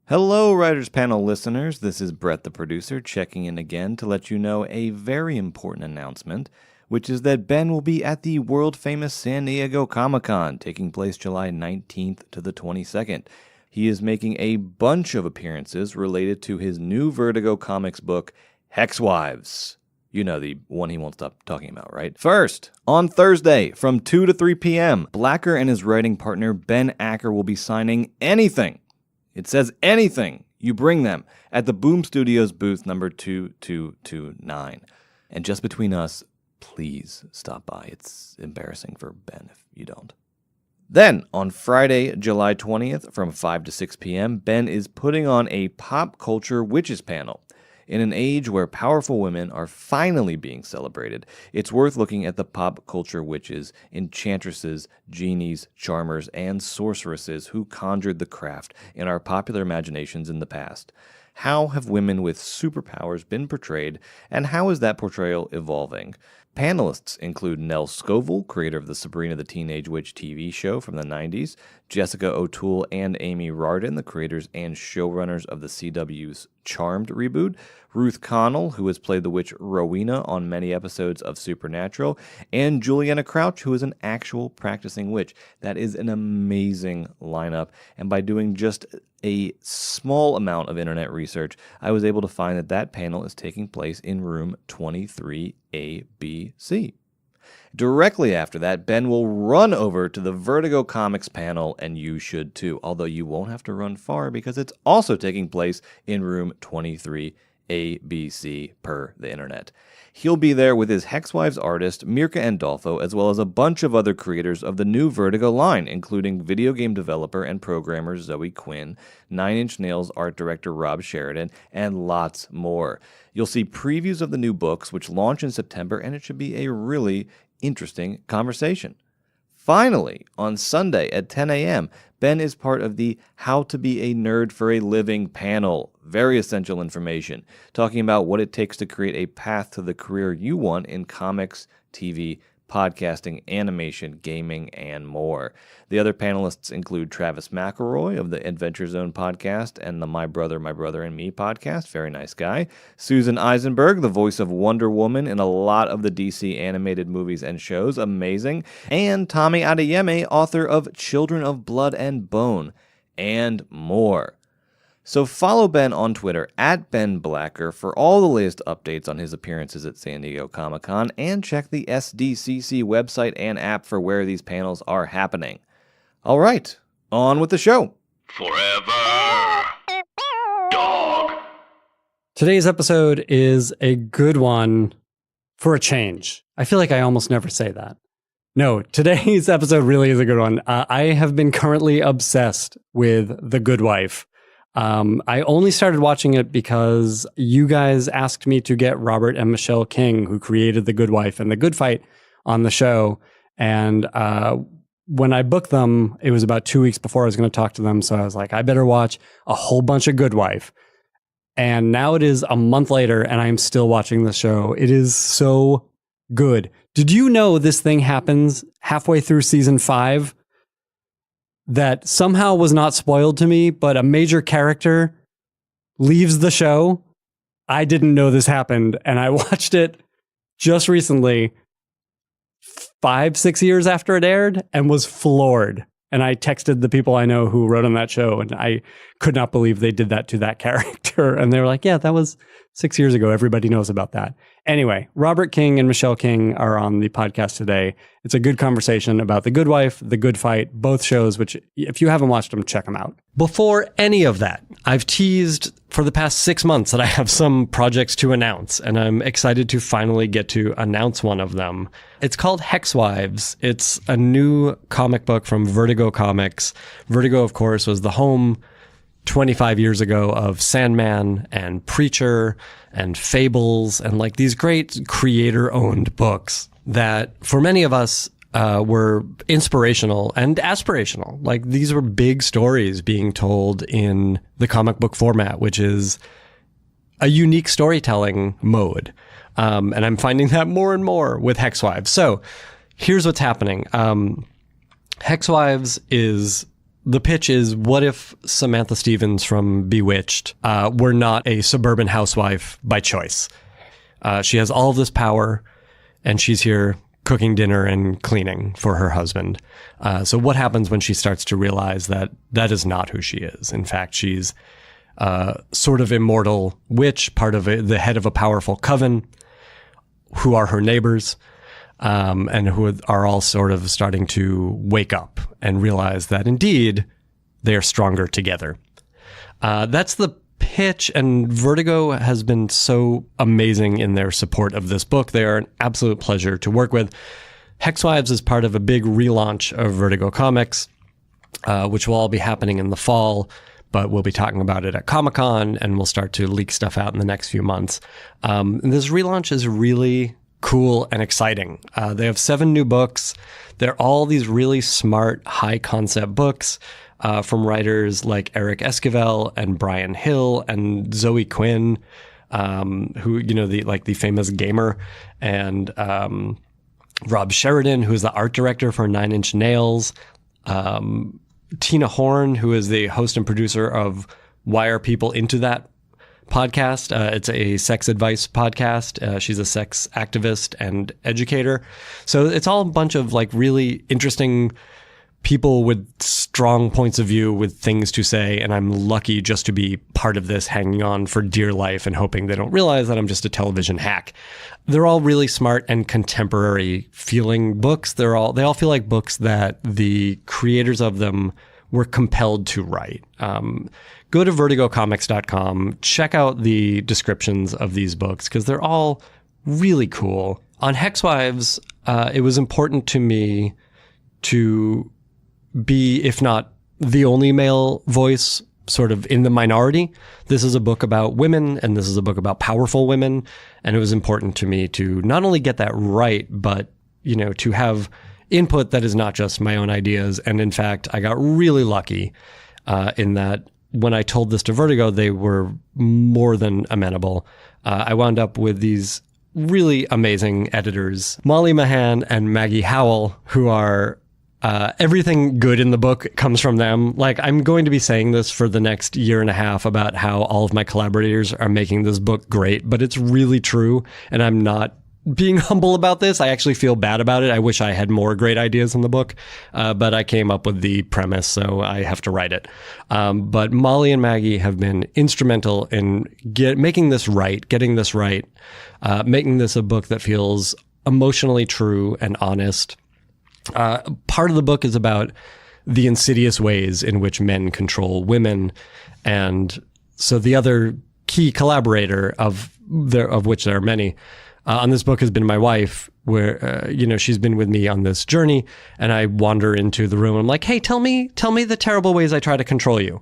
Hello, Writers Panel listeners. This is Brett, the producer, checking in again to let you know a very important announcement, which is that Ben will be at the world-famous San Diego Comic-Con, taking place July 19th to the 22nd. He is making a bunch of appearances related to his new Vertigo Comics book, Hexwives. You know, the one he won't stop talking about, right? First, on Thursday from 2 to 3 p.m., Blacker and his writing partner Ben Acker will be signing anything. It says anything you bring them at the Boom Studios booth number 2229. And just between us, please stop by. It's embarrassing for Ben if you don't. Then, on Friday, July 20th, from 5 to 6 p.m., Ben is putting on a pop culture witches panel. In an age where powerful women are finally being celebrated, it's worth looking at the pop culture witches, enchantresses, genies, charmers, and sorceresses who conjured the craft in our popular imaginations in the past. How have women with superpowers been portrayed, and how is that portrayal evolving? Panelists include Nell Scoville, creator of the Sabrina the Teenage Witch TV show from the 90s, Jessica O'Toole and Amy Rardin, the creators and showrunners of the CW's Charmed reboot, Ruth Connell, who has played the witch Rowena on many episodes of Supernatural, and Juliana Crouch, who is an actual practicing witch. That is an amazing lineup, and by doing just a small amount of internet research, I was able to find that that panel is taking place in room 23ABC. Directly after that, Ben will run over to the Vertigo Comics panel, and you should too, although you won't have to run far because it's also taking place in room 23ABC per the internet. He'll be there with his Hexwives artist, Mirka Andolfo, as well as a bunch of other creators of the new Vertigo line, including video game developer and programmer Zoe Quinn, Nine Inch Nails art director Rob Sheridan, and lots more. You'll see previews of the new books, which launch in September, and it should be a really interesting conversation. Finally, on Sunday at 10 a.m., Ben is part of the How to Be a Nerd for a Living panel. Very essential information, talking about what it takes to create a path to the career you want in comics, TV, podcasting, animation, gaming, and more. The other panelists include Travis McElroy of the Adventure Zone podcast and the My Brother, and Me podcast. Very nice guy. Susan Eisenberg, the voice of Wonder Woman in a lot of the DC animated movies and shows. Amazing. And Tommy Adeyemi, author of Children of Blood and Bone, and more. So follow Ben on Twitter at Ben Blacker for all the latest updates on his appearances at San Diego Comic-Con, and check the SDCC website and app for where these panels are happening. All right, on with the show. Forever Dog. Today's episode is a good one for a change. I feel like I almost never say that. No, today's episode really is a good one. I have been currently obsessed with The Good Wife. I only started watching it because you guys asked me to get Robert and Michelle King, who created The Good Wife and The Good Fight, on the show. And when I booked them, it was about 2 weeks before I was going to talk to them. So I was like, I better watch a whole bunch of Good Wife. And now it is a month later, and I'm still watching the show. It is so good. Did you know this thing happens halfway through season 5? That somehow was not spoiled to me, but a major character leaves the show. I didn't know this happened, and I watched it just recently, 5-6 years after it aired, and was floored. And I texted the people I know who wrote on that show, and I could not believe they did that to that character. And they were like, yeah, that was 6 years ago. Everybody knows about that. Anyway, Robert King and Michelle King are on the podcast today. It's a good conversation about The Good Wife, The Good Fight, both shows, which if you haven't watched them, check them out. Before any of that, I've teased for the past 6 months that I have some projects to announce, and I'm excited to finally get to announce one of them. It's called Hexwives. It's a new comic book from Vertigo Comics. Vertigo, of course, was the home 25 years ago of Sandman and Preacher and Fables and like these great creator-owned books that for many of us were inspirational and aspirational. Like these were big stories being told in the comic book format, which is a unique storytelling mode. And I'm finding that more and more with Hexwives. So here's what's happening. Hexwives is the pitch is, what if Samantha Stevens from Bewitched were not a suburban housewife by choice? She has all of this power, and she's here cooking dinner and cleaning for her husband. So what happens when she starts to realize that that is not who she is? In fact, she's sort of immortal witch, part of the head of a powerful coven, who are her neighbors, and who are all sort of starting to wake up and realize that indeed they are stronger together. That's the pitch, and Vertigo has been so amazing in their support of this book. They are an absolute pleasure to work with. Hexwives is part of a big relaunch of Vertigo Comics, which will all be happening in the fall, but we'll be talking about it at Comic-Con, and we'll start to leak stuff out in the next few months. And this relaunch is really cool and exciting. They have 7 new books. They're all these really smart, high-concept books from writers like Eric Esquivel and Brian Hill and Zoe Quinn, who, the famous gamer, and Rob Sheridan, who is the art director for 9 Inch Nails, Tina Horn, who is the host and producer of Why Are People Into That podcast. It's a sex advice podcast. She's a sex activist and educator. So it's all a bunch of really interesting people with strong points of view, with things to say. And I'm lucky just to be part of this, hanging on for dear life and hoping they don't realize that I'm just a television hack. They're all really smart and contemporary feeling books. They all feel like books that the creators of them were compelled to write. Go to vertigocomics.com, check out the descriptions of these books, because they're all really cool. On Hexwives, it was important to me to be, if not the only male voice, sort of in the minority. This is a book about women, and this is a book about powerful women. And it was important to me to not only get that right, but, to have input that is not just my own ideas. And in fact, I got really lucky in that when I told this to Vertigo, they were more than amenable. I wound up with these really amazing editors, Molly Mahan and Maggie Howell, who are everything good in the book comes from them. I'm going to be saying this for the next year and a half about how all of my collaborators are making this book great, but it's really true. And I'm not being humble about this. I actually feel bad about it. I wish I had more great ideas in the book, but I came up with the premise, so I have to write it. But Molly and Maggie have been instrumental in making this right, getting this right, making this a book that feels emotionally true and honest. Part of the book is about the insidious ways in which men control women. And so the other key collaborator of which there are many, on this book has been my wife, where, she's been with me on this journey, and I wander into the room and I'm like, hey, tell me the terrible ways I try to control you.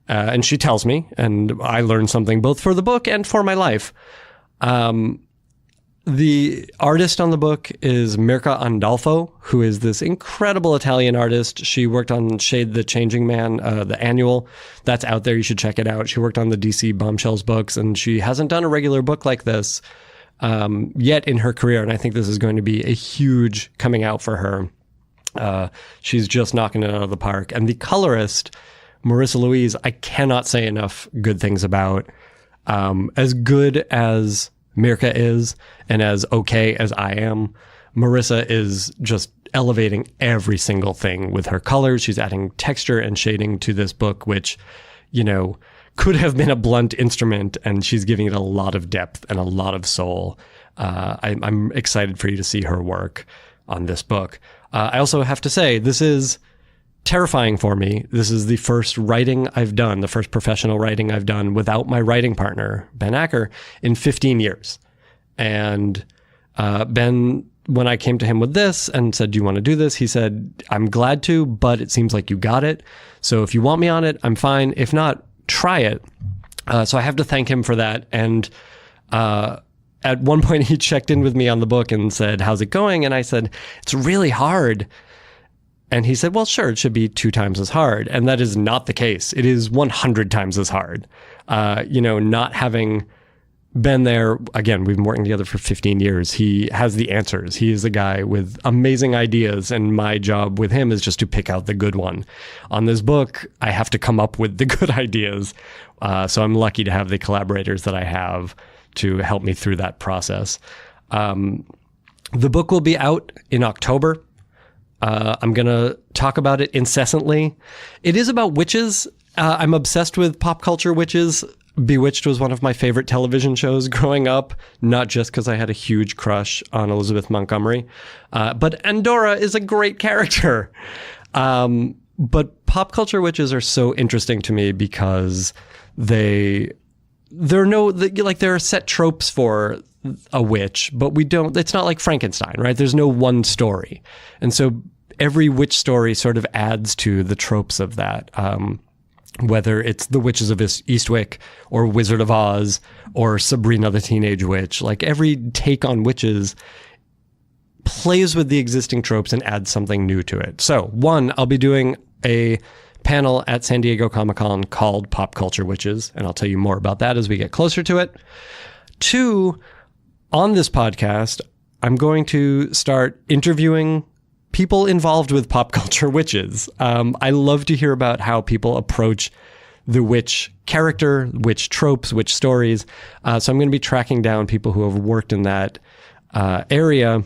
And she tells me, and I learn something both for the book and for my life. The artist on the book is Mirka Andolfo, who is this incredible Italian artist. She worked on Shade the Changing Man, the annual. That's out there. You should check it out. She worked on the DC Bombshells books, and she hasn't done a regular book like this yet in her career. And I think this is going to be a huge coming out for her. She's just knocking it out of the park. And the colorist, Marissa Louise, I cannot say enough good things about. As good as Mirka is, and as okay as I am, Marissa is just elevating every single thing with her colors. She's adding texture and shading to this book, which, could have been a blunt instrument, and she's giving it a lot of depth and a lot of soul. I'm excited for you to see her work on this book. I also have to say, this is terrifying for me. This is the first writing I've done, the first professional writing I've done without my writing partner, Ben Acker, in 15 years. And Ben, when I came to him with this and said, do you want to do this? He said, I'm glad to, but it seems like you got it. So if you want me on it, I'm fine. If not, try it. So I have to thank him for that. And at one point he checked in with me on the book and said, how's it going? And I said, it's really hard. And he said, well, sure, it should be 2 times as hard. And that is not the case. It is 100 times as hard. Not having Ben there, again, we've been working together for 15 years. He has the answers. He is a guy with amazing ideas, and my job with him is just to pick out the good one. On this book, I have to come up with the good ideas. So I'm lucky to have the collaborators that I have to help me through that process. The book will be out in October. I'm going to talk about it incessantly. It is about witches. I'm obsessed with pop culture witches. Bewitched was one of my favorite television shows growing up, not just because I had a huge crush on Elizabeth Montgomery, but Andorra is a great character. But pop culture witches are so interesting to me because there are set tropes for a witch, but it's not like Frankenstein, right? There's no one story. And so every witch story sort of adds to the tropes of that. Whether it's the Witches of Eastwick or Wizard of Oz or Sabrina the Teenage Witch, like every take on witches plays with the existing tropes and adds something new to it. So one, I'll be doing a panel at San Diego Comic-Con called Pop Culture Witches, and I'll tell you more about that as we get closer to it. Two, on this podcast, I'm going to start interviewing people involved with pop culture witches. I love to hear about how people approach the witch character, witch tropes, witch stories. So I'm going to be tracking down people who have worked in that area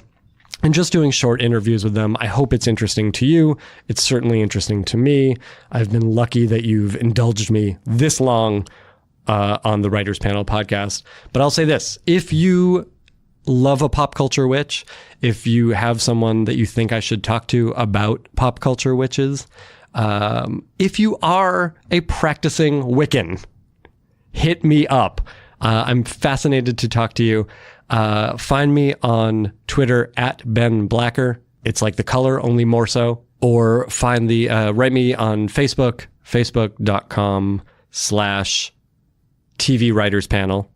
and just doing short interviews with them. I hope it's interesting to you. It's certainly interesting to me. I've been lucky that you've indulged me this long on the Writers Panel podcast. But I'll say this, if you love a pop culture witch, if you have someone that you think I should talk to about pop culture witches, if you are a practicing Wiccan, hit me up. I'm fascinated to talk to you. Find me on Twitter at Ben Blacker. It's like the color, only more so. Or write me on Facebook, facebook.com/TV Writers Panel.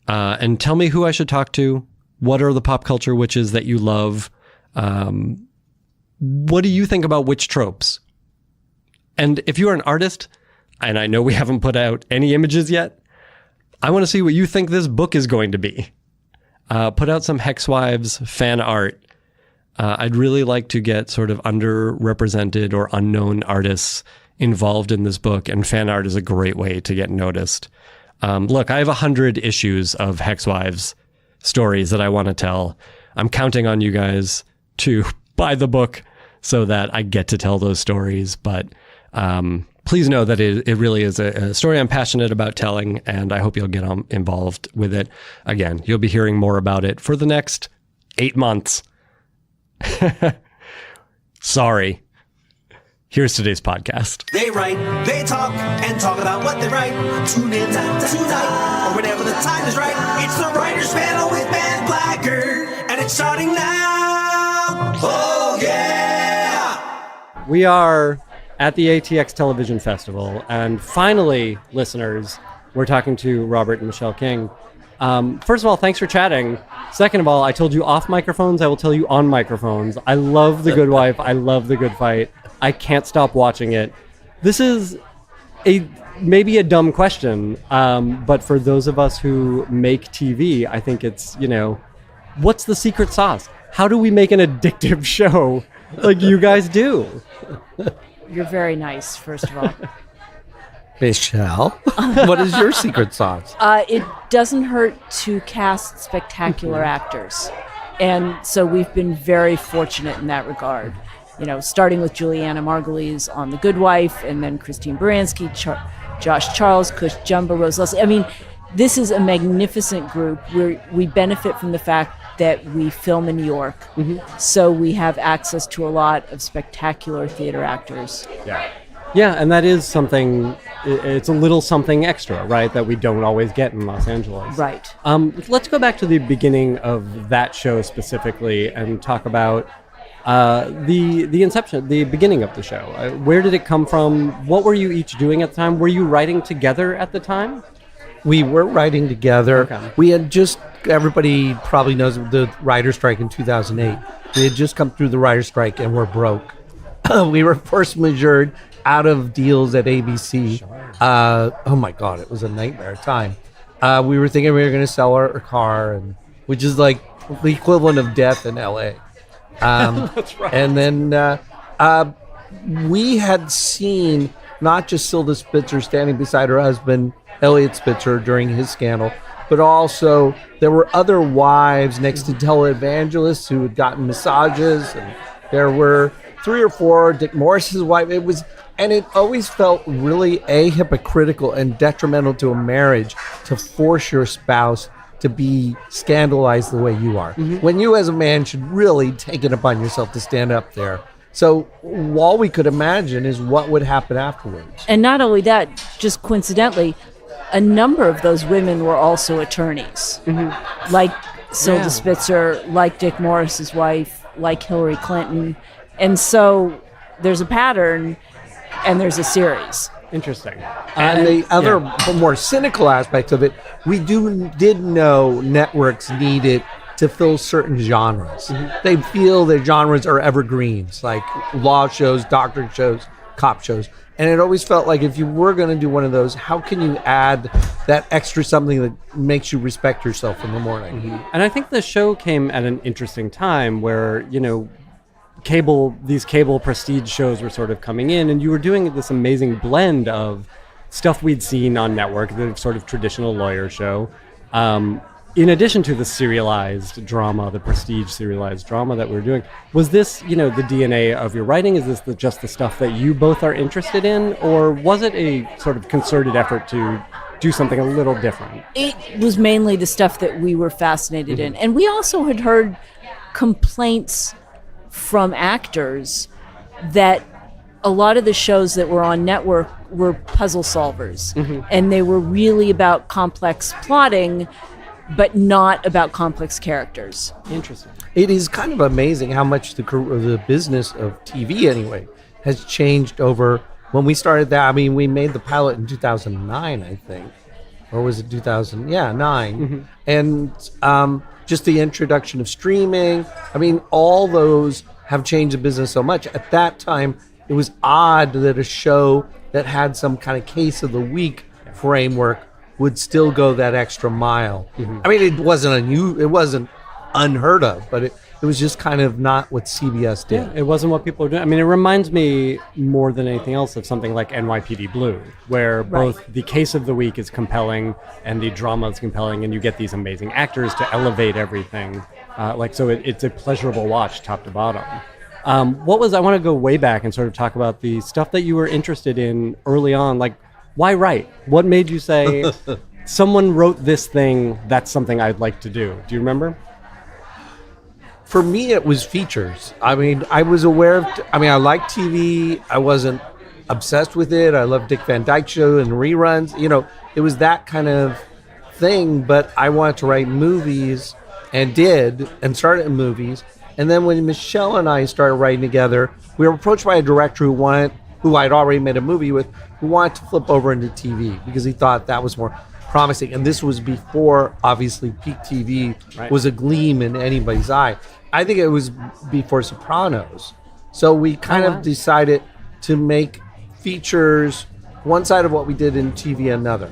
And tell me who I should talk to. What are the pop culture witches that you love? What do you think about witch tropes? And if you are an artist, and I know we haven't put out any images yet, I want to see what you think this book is going to be. Put out some Hexwives fan art. I'd really like to get sort of underrepresented or unknown artists involved in this book, and fan art is a great way to get noticed. Look, I have 100 issues of Hexwives stories that I want to tell. I'm counting on you guys to buy the book so that I get to tell those stories. But please know that it really is a story I'm passionate about telling, and I hope you'll get involved with it. Again, you'll be hearing more about it for the next 8 months. Sorry. Here's today's podcast. They write, they talk, and talk about what they write. Tune in tonight, or whenever the time is right. It's the Writers Panel with Ben Blacker, and it's starting now. Oh, yeah! We are at the ATX Television Festival, and finally, listeners, we're talking to Robert and Michelle King. First of all, thanks for chatting. Second of all, I told you off microphones, I will tell you on microphones. I love The Good Wife. I love The Good Fight. I can't stop watching it. This is maybe a dumb question, but for those of us who make TV, I think it's, what's the secret sauce? How do we make an addictive show like you guys do? You're very nice, first of all. Michelle, what is your secret sauce? It doesn't hurt to cast spectacular actors. And so we've been very fortunate in that regard. Starting with Juliana Margulies on The Good Wife, and then Christine Baranski, Josh Charles, Cush Jumba, Rose Leslie. I mean, this is a magnificent group. We benefit from the fact that we film in New York. Mm-hmm. So we have access to a lot of spectacular theater actors. Yeah, and that is something, it's a little something extra, right, that we don't always get in Los Angeles. Right. Let's go back to the beginning of that show specifically and talk about the inception, the beginning of the show. Where did it come from? What were you each doing at the time? Were you writing together at the time? We were writing together. Okay. We had everybody probably knows the writer's strike in 2008. We had just come through the writer's strike and we're broke. We were force majeured out of deals at ABC. Oh my God, it was a nightmare time. We were thinking we were going to sell our car, which is like the equivalent of death in LA. That's right. And then we had seen not just Silda Spitzer standing beside her husband, Elliot Spitzer, during his scandal, but also there were other wives next to televangelists who had gotten massages, and there were 3 or 4, Dick Morris's wife. And it always felt really hypocritical and detrimental to a marriage to force your spouse to be scandalized the way you are. When you as a man should really take it upon yourself to stand up there. So all we could imagine is what would happen afterwards. And not only that, just coincidentally, a number of those women were also attorneys, like Silda Spitzer, like Dick Morris's wife, like Hillary Clinton. And so there's a pattern and there's a series. Interesting. And the other more cynical aspect of it, we did know networks needed to fill certain genres. They feel that genres are evergreens, like law shows, doctor shows, cop shows. And it always felt like if you were going to do one of those, how can you add that extra something that makes you respect yourself in the morning? And I think the show came at an interesting time where, these cable prestige shows were sort of coming in, and you were doing this amazing blend of stuff we'd seen on network, the sort of traditional lawyer show, in addition to the serialized drama, the prestige serialized drama that we were doing. Was this, the DNA of your writing? Is this just the stuff that you both are interested in? Or was it a sort of concerted effort to do something a little different? It was mainly the stuff that we were fascinated in. And we also had heard complaints from actors that a lot of the shows that were on network were puzzle solvers. And they were really about complex plotting, but not about complex characters. Interesting. It is kind of amazing how much the business of TV, anyway, has changed over when we started that. I mean, we made the pilot in 2009, I think. Or was it 2000? Yeah, 9. And just the introduction of streaming. I mean, all those have changed the business so much. At that time, it was odd that a show that had some kind of case of the week framework would still go that extra mile. I mean, it wasn't unheard of, but it was just kind of not what CBS did. Yeah, it wasn't what people were doing. I mean, it reminds me more than anything else of something like NYPD Blue, where both the case of the week is compelling and the drama is compelling, and you get these amazing actors to elevate everything. So it's a pleasurable watch, top to bottom. I want to go way back and sort of talk about the stuff that you were interested in early on. Like, why write? What made you say, someone wrote this thing, that's something I'd like to do? Do you remember? For me, it was features. I mean, I was aware of, I liked TV. I wasn't obsessed with it. I loved Dick Van Dyke Show and reruns. It was that kind of thing, but I wanted to write movies and started in movies. And then when Michelle and I started writing together, we were approached by a director who I'd already made a movie with, who wanted to flip over into TV because he thought that was more promising. And this was before, obviously, peak TV was a gleam in anybody's eye. I think it was before Sopranos. So we kind of decided to make features, one side of what we did in TV, another.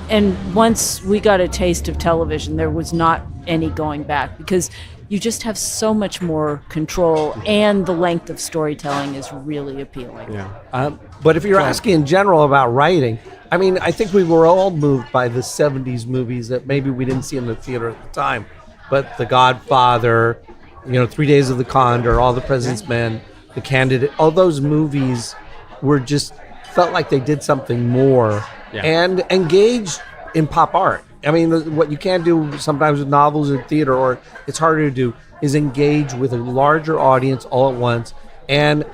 And once we got a taste of television, there was not any going back because you just have so much more control, and the length of storytelling is really appealing. Yeah. But if you're asking in general about writing, I think we were all moved by the 70s movies that maybe we didn't see in the theater at the time. But The Godfather, 3 Days of the Condor, All the President's Men, The Candidate, all those movies were just felt like they did something more and engaged in pop art. What you can't do sometimes with novels or theater, or it's harder to do, is engage with a larger audience all at once. And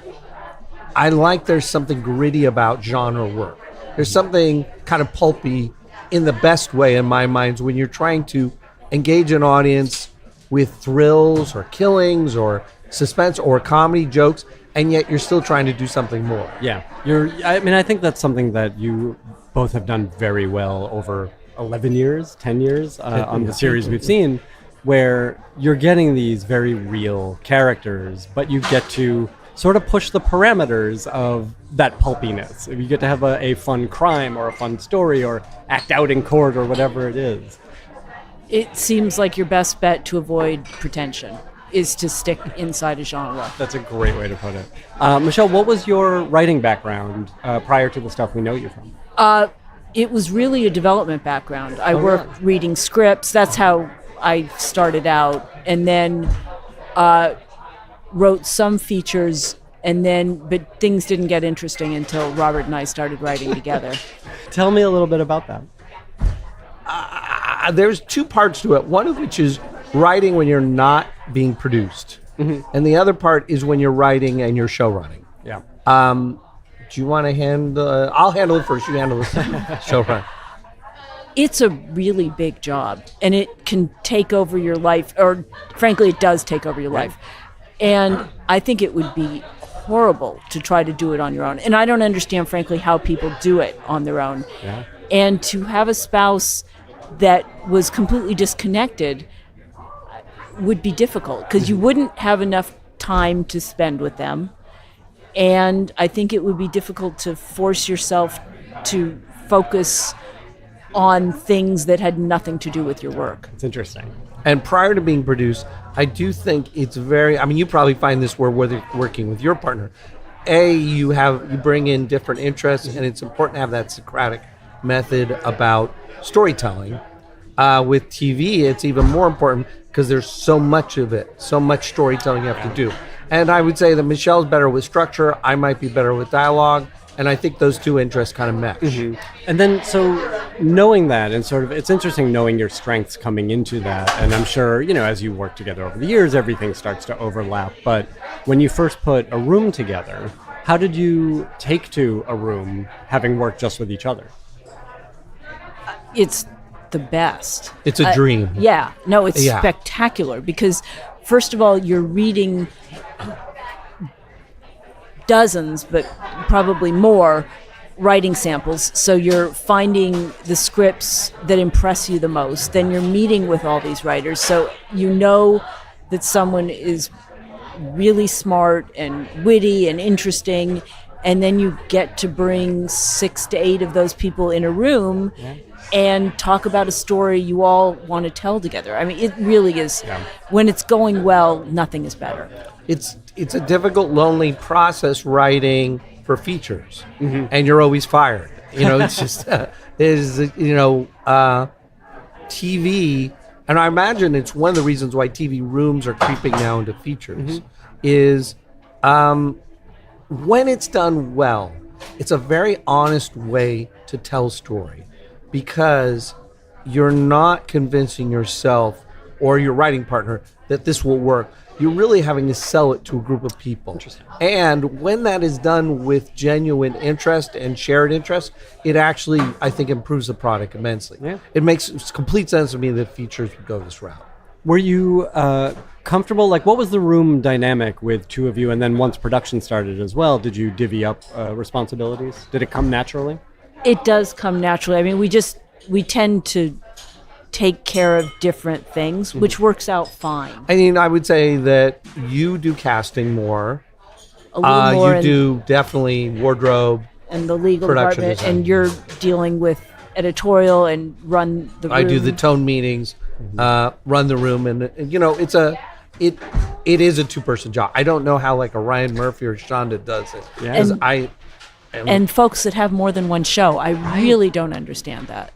I like there's something gritty about genre work. There's something kind of pulpy in the best way in my mind when you're trying to engage an audience with thrills or killings or suspense or comedy jokes, and yet you're still trying to do something more. Yeah. I think that's something that you both have done very well over 11 years, 10 years on the series we've seen, where you're getting these very real characters, but you get to sort of push the parameters of that pulpiness. If you get to have a fun crime or a fun story or act out in court or whatever it is. It seems like your best bet to avoid pretension is to stick inside a genre. That's a great way to put it. Michelle, what was your writing background prior to the stuff we know you from? It was really a development background. I worked reading scripts. That's how I started out. And then wrote some features, but things didn't get interesting until Robert and I started writing together. Tell me a little bit about that. There's two parts to it. One of which is writing when you're not being produced. And the other part is when you're writing and you're show running. Yeah. Do you want to handle? I'll handle it first. You handle the show run. It's a really big job, and it can take over your life, or frankly, it does take over your life. And I think it would be horrible to try to do it on your own. And I don't understand, frankly, how people do it on their own. Yeah. And to have a spouse that was completely disconnected would be difficult because you wouldn't have enough time to spend with them. And I think it would be difficult to force yourself to focus on things that had nothing to do with your work. It's interesting. And prior to being produced, I do think it's you probably find this where whether working with your partner, you bring in different interests, and it's important to have that Socratic method about storytelling. With TV, it's even more important because there's so much of it, so much storytelling you have to do. And I would say that Michelle's better with structure, I might be better with dialogue, and I think those two interests kind of mesh. And then, so knowing that, and sort of, it's interesting knowing your strengths coming into that. And I'm sure, as you work together over the years, everything starts to overlap. But when you first put a room together, how did you take to a room having worked just with each other? It's the best. It's a dream. Yeah. No, it's Yeah. spectacular because, first of all, you're reading dozens, but probably more, writing samples. So you're finding the scripts that impress you the most. Then you're meeting with all these writers. So you know that someone is really smart and witty and interesting. And then you get to bring 6 to 8 of those people in a room and talk about a story you all want to tell together. I mean, it really is. When it's going well, nothing is better. It's a difficult, lonely process writing for features, and you're always fired. It's just TV, and I imagine it's one of the reasons why TV rooms are creeping now into features. Is when it's done well, it's a very honest way to tell story, because you're not convincing yourself or your writing partner that this will work. You're really having to sell it to a group of people. And when that is done with genuine interest and shared interest, it actually, I think, improves the product immensely. Yeah. It makes complete sense to me that features would go this route. Were you comfortable? Like, what was the room dynamic with two of you? And then once production started as well, did you divvy up responsibilities? Did it come naturally? It does come naturally. I mean, we tend to take care of different things, which works out fine. I mean, I would say that you do casting more. A little more. You do definitely wardrobe. And the legal production department, design. And you're dealing with editorial and run the room. I do the tone meetings, run the room, and it is a two-person job. I don't know how like a Ryan Murphy or Shonda does it. Yeah. 'Cause And folks that have more than one show, I really don't understand that.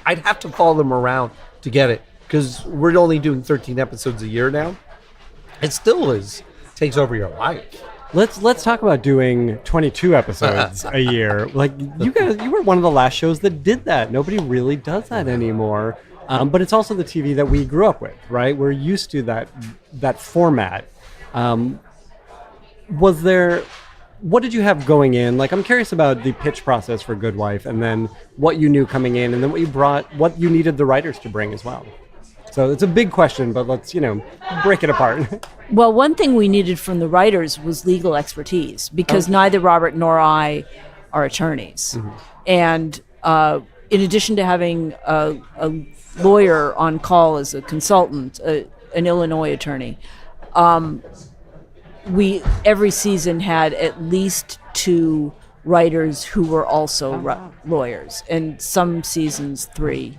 I'd have to follow them around to get it, because we're only doing 13 episodes a year now. It still takes over your life. Let's talk about doing 22 episodes a year. Like, you were one of the last shows that did that. Nobody really does that anymore. But it's also the TV that we grew up with, right? We're used to that format. What did you have going in? Like, I'm curious about the pitch process for Good Wife, and then what you knew coming in, and then what you needed the writers to bring as well. So it's a big question, but let's, break it apart. Well, one thing we needed from the writers was legal expertise, because neither Robert nor I are attorneys. And in addition to having a lawyer on call as a consultant, an Illinois attorney, we every season had at least 2 writers who were also lawyers, and some seasons 3.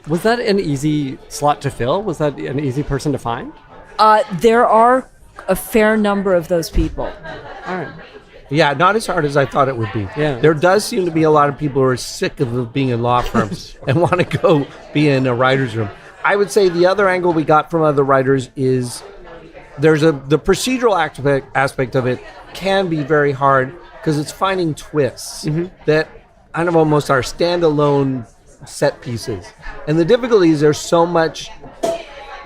Was that an easy slot to fill? Was that an easy person to find? There are a fair number of those people. All right. Yeah, not as hard as I thought it would be. Yeah. There does seem to be a lot of people who are sick of being in law firms and want to go be in a writer's room. I would say the other angle we got from other writers is the procedural aspect of it can be very hard because it's finding twists that kind of almost are standalone set pieces. And the difficulty is there's so much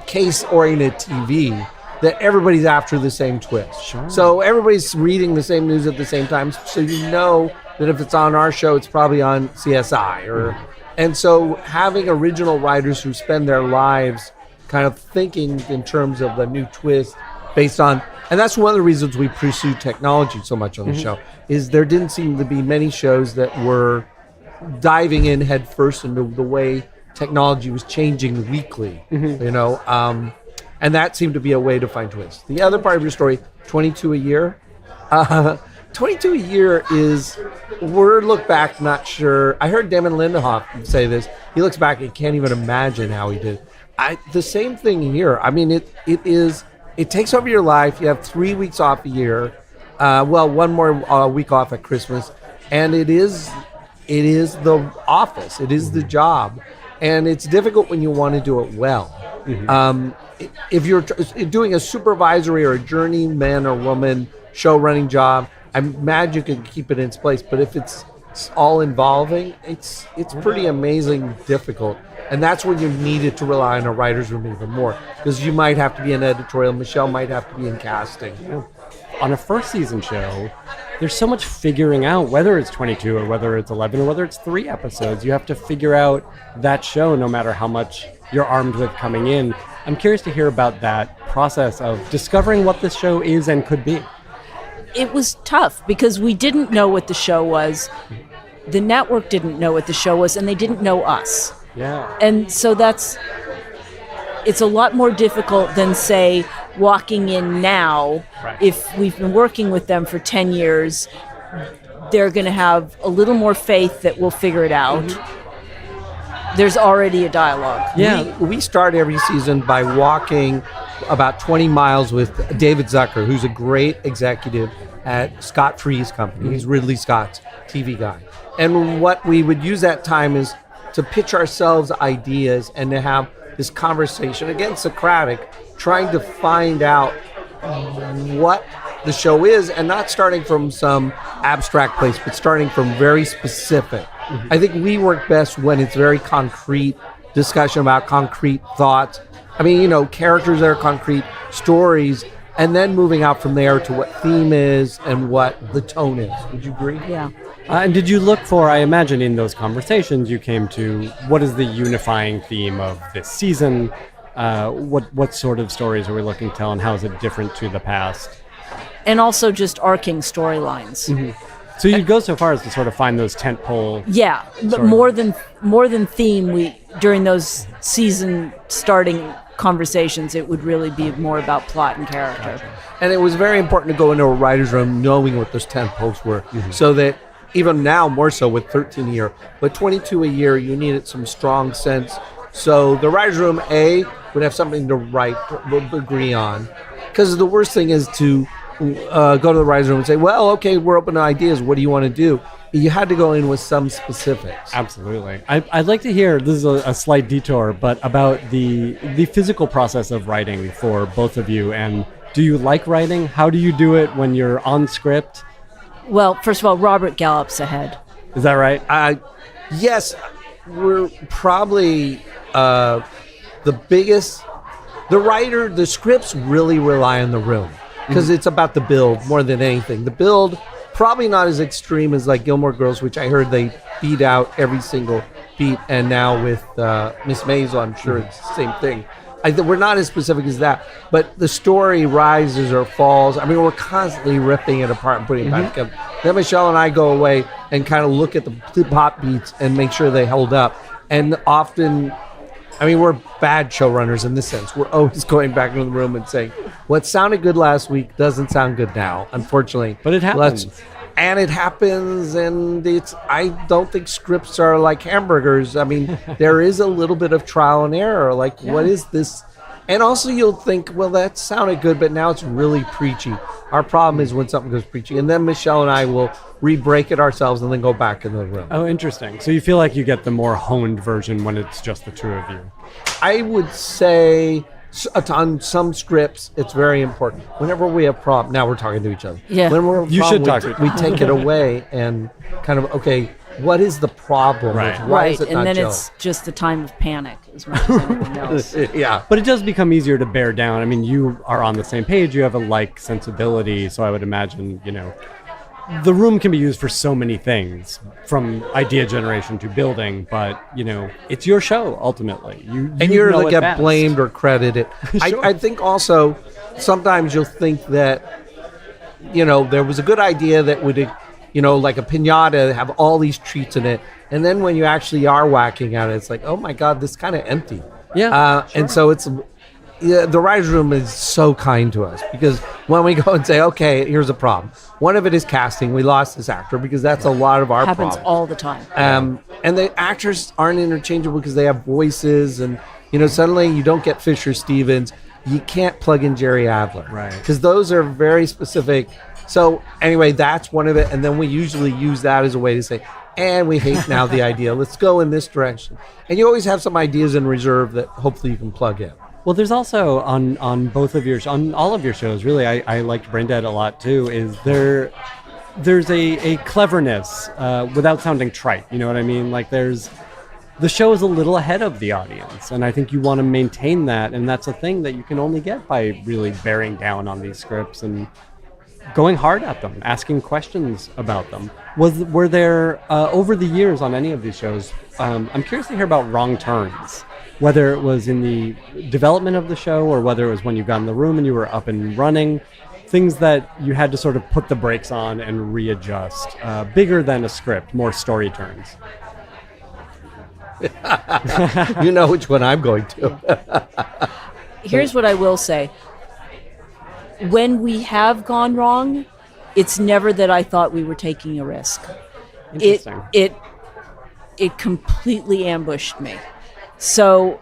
case-oriented TV that everybody's after the same twist. Sure. So everybody's reading the same news at the same time. So you know that if it's on our show, it's probably on CSI. And so having original writers who spend their lives kind of thinking in terms of the new twist based on, and that's one of the reasons we pursue technology so much on the show, is there didn't seem to be many shows that were diving in head first into the way technology was changing weekly, and that seemed to be a way to find twists. The other part of your story, 22 a year. 22 a year is, we're look back, not sure. I heard Damon Lindelof say this. He looks back and can't even imagine how he did. The same thing here. I mean, it takes over your life. You have 3 weeks off a year. One more week off at Christmas. And it is the office. It is the job. And it's difficult when you want to do it well. If you're doing a supervisory or a journeyman or woman show running job, I imagine you can keep it in its place. But if it's all involving, it's pretty amazing difficult. And that's when you needed to rely on a writer's room even more, because you might have to be in editorial. Michelle might have to be in casting. Yeah. On a first season show, there's so much figuring out, whether it's 22 or whether it's 11 or whether it's 3 episodes. You have to figure out that show no matter how much you're armed with coming in. I'm curious to hear about that process of discovering what this show is and could be. It was tough because we didn't know what the show was. The network didn't know what the show was, and they didn't know us. Yeah. And so it's a lot more difficult than, say, walking in now. Right. If we've been working with them for 10 years, they're going to have a little more faith that we'll figure it out. There's already a dialogue. Yeah. We start every season by walking about 20 miles with David Zucker, who's a great executive at Scott Free's company. He's Ridley Scott's TV guy. And what we would use that time is to pitch ourselves ideas and to have this conversation, again, Socratic, trying to find out what the show is, and not starting from some abstract place, but starting from very specific. I think we work best when it's very concrete discussion about concrete thoughts. I mean, characters that are concrete, stories, and then moving out from there to what theme is and what the tone is. Would you agree? Yeah. And did you look for, I imagine in those conversations you came to, what is the unifying theme of this season? What sort of stories are we looking to tell, and how is it different to the past? And also just arcing storylines. So you'd go so far as to sort of find those tentpole. Yeah, but more than theme, we during those season starting conversations, it would really be more about plot and character. And it was very important to go into a writer's room knowing what those 10 posts were, so that even now more so with 13 a year, but 22 a year, you needed some strong sense. So the writer's room, would have something to write, agree on. Because the worst thing is to go to the writer's room and say, well, okay, we're open to ideas. What do you want to do? You had to go in with some specifics. Absolutely. I'd like to hear, this is a slight detour, but about the physical process of writing for both of you. And do you like writing? How do you do it when you're on script? Well, first of all, Robert gallops ahead. Is that right? Yes, we're probably the biggest. The scripts really rely on the room because it's about the build more than anything. The build, probably not as extreme as like Gilmore Girls, which I heard they beat out every single beat, and now with Miss Maisel, I'm sure it's the same thing. We're not as specific as that, but the story rises or falls. I mean, we're constantly ripping it apart and putting it back together. Then Michelle and I go away and kind of look at the pop beats and make sure they hold up. And often I mean, we're bad showrunners in this sense. We're always going back into the room and saying, what sounded good last week doesn't sound good now, unfortunately. But it happens. And it happens, and I don't think scripts are like hamburgers. I mean, there is a little bit of trial and error. Like, what is this? And also you'll think, well, that sounded good, but now it's really preachy. Our problem is when something goes preachy. And then Michelle and I will re-break it ourselves and then go back into the room. Oh, interesting. So you feel like you get the more honed version when it's just the two of you. I would say on some scripts, it's very important. Whenever we have problem, now we're talking to each other. Yeah. Whenever You should talk to each we take it away and kind of, okay, what is the problem? Right. Why is it and not then Joe? it's just a time of panic as much as anything else. Yeah. But it does become easier to bear down. I mean, you are on the same page. You have a like sensibility. So I would imagine, the room can be used for so many things, from idea generation to building. But, it's your show, ultimately. And you're know to it get best. blamed or credited. Sure. I think also sometimes you'll think that, there was a good idea that would, like a piñata, have all these treats in it. And then when you actually are whacking at it, it's like, oh my God, this is kind of empty. Yeah. And so the writer's room is so kind to us, because when we go and say, okay, here's a problem. One of it is casting. We lost this actor, because that's a lot of our Happens problem. all the time. And the actors aren't interchangeable because they have voices, and suddenly you don't get Fisher Stevens. You can't plug in Jerry Adler, Right. Because those are very specific. So anyway, that's one of it, and then we usually use that as a way to say, and we hate now the idea. Let's go in this direction. And you always have some ideas in reserve that hopefully you can plug in. Well, there's also on all of your shows, really, I liked Brain Dead a lot too, is there's a cleverness without sounding trite. You know what I mean? Like the show is a little ahead of the audience, and I think you want to maintain that, and that's a thing that you can only get by really bearing down on these scripts and going hard at them, asking questions about them. Were there over the years on any of these shows? I'm curious to hear about wrong turns, whether it was in the development of the show or whether it was when you got in the room and you were up and running. Things that you had to sort of put the brakes on and readjust, bigger than a script, more story turns. You know which one I'm going to. Here's what I will say. When we have gone wrong, it's never that I thought we were taking a risk. Interesting. It completely ambushed me. So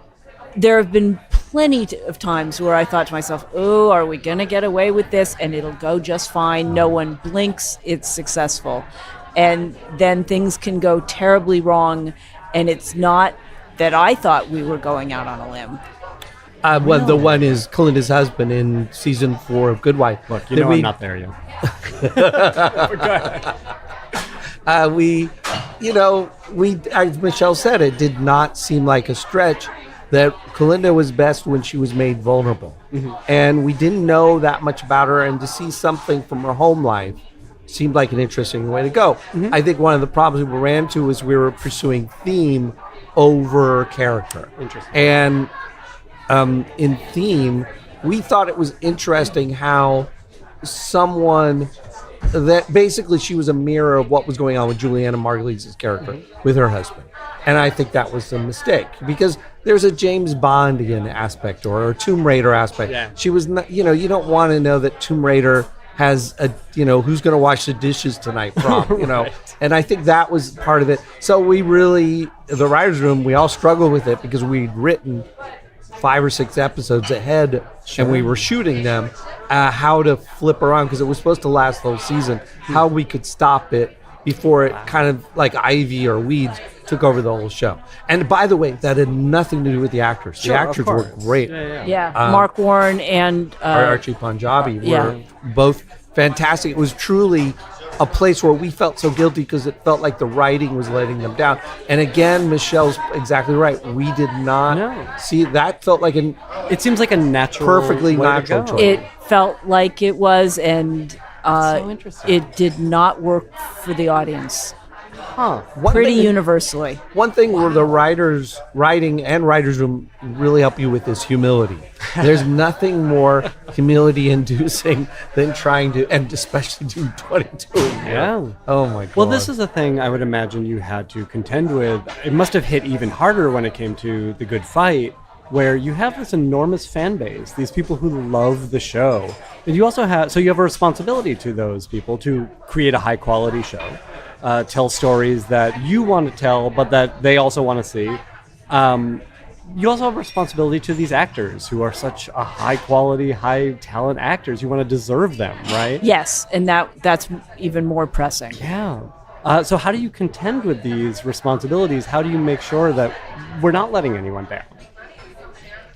there have been plenty of times where I thought to myself, oh, are we going to get away with this? And it'll go just fine. No one blinks. It's successful. And then things can go terribly wrong. And it's not that I thought we were going out on a limb. Well, the one is Kalinda's husband in season 4 of Good Wife. Look, I'm not there yet. As Michelle said, it did not seem like a stretch that Kalinda was best when she was made vulnerable. Mm-hmm. And we didn't know that much about her, and to see something from her home life seemed like an interesting way to go. Mm-hmm. I think one of the problems we ran into was we were pursuing theme over character. Interesting. And in theme, we thought it was interesting how someone that basically she was a mirror of what was going on with Juliana Margulies' character with her husband. And I think that was a mistake, because there's a James Bondian aspect or a Tomb Raider aspect. Yeah. She was not, you don't want to know that Tomb Raider has a, who's going to wash the dishes tonight problem, Right. And I think that was part of it. So we really, the writer's room, we all struggled with it because we'd written 5 or 6 episodes ahead, and we were shooting them, how to flip around, because it was supposed to last the whole season, how we could stop it before it kind of like Ivy or Weeds took over the whole show. And by the way, that had nothing to do with the actors. Sure, the of actors were course. great. Yeah, Mark Warren and Archie Punjabi were yeah. both fantastic. It was truly a place where we felt so guilty because it felt like the writing was letting them down. And again, Michelle's exactly right. We did not see that. Felt like it seems like a natural, perfectly way to natural go. choice. it felt like it was, and So interesting. it did not work for the audience. pretty universally. One thing where the writing and writers room really help you with is humility. There's nothing more humility-inducing than trying to, and especially do 22 a year. Yeah. Oh my God. Well, this is a thing I would imagine you had to contend with. It must have hit even harder when it came to The Good Fight, where you have this enormous fan base, these people who love the show. And you also have, so you have a responsibility to those people to create a high quality show, tell stories that you want to tell, but that they also want to see. You also have a responsibility to these actors who are such a high quality, high talent actors. You want to deserve them, right? Yes, and that's even more pressing. Yeah. So how do you contend with these responsibilities? How do you make sure that we're not letting anyone down?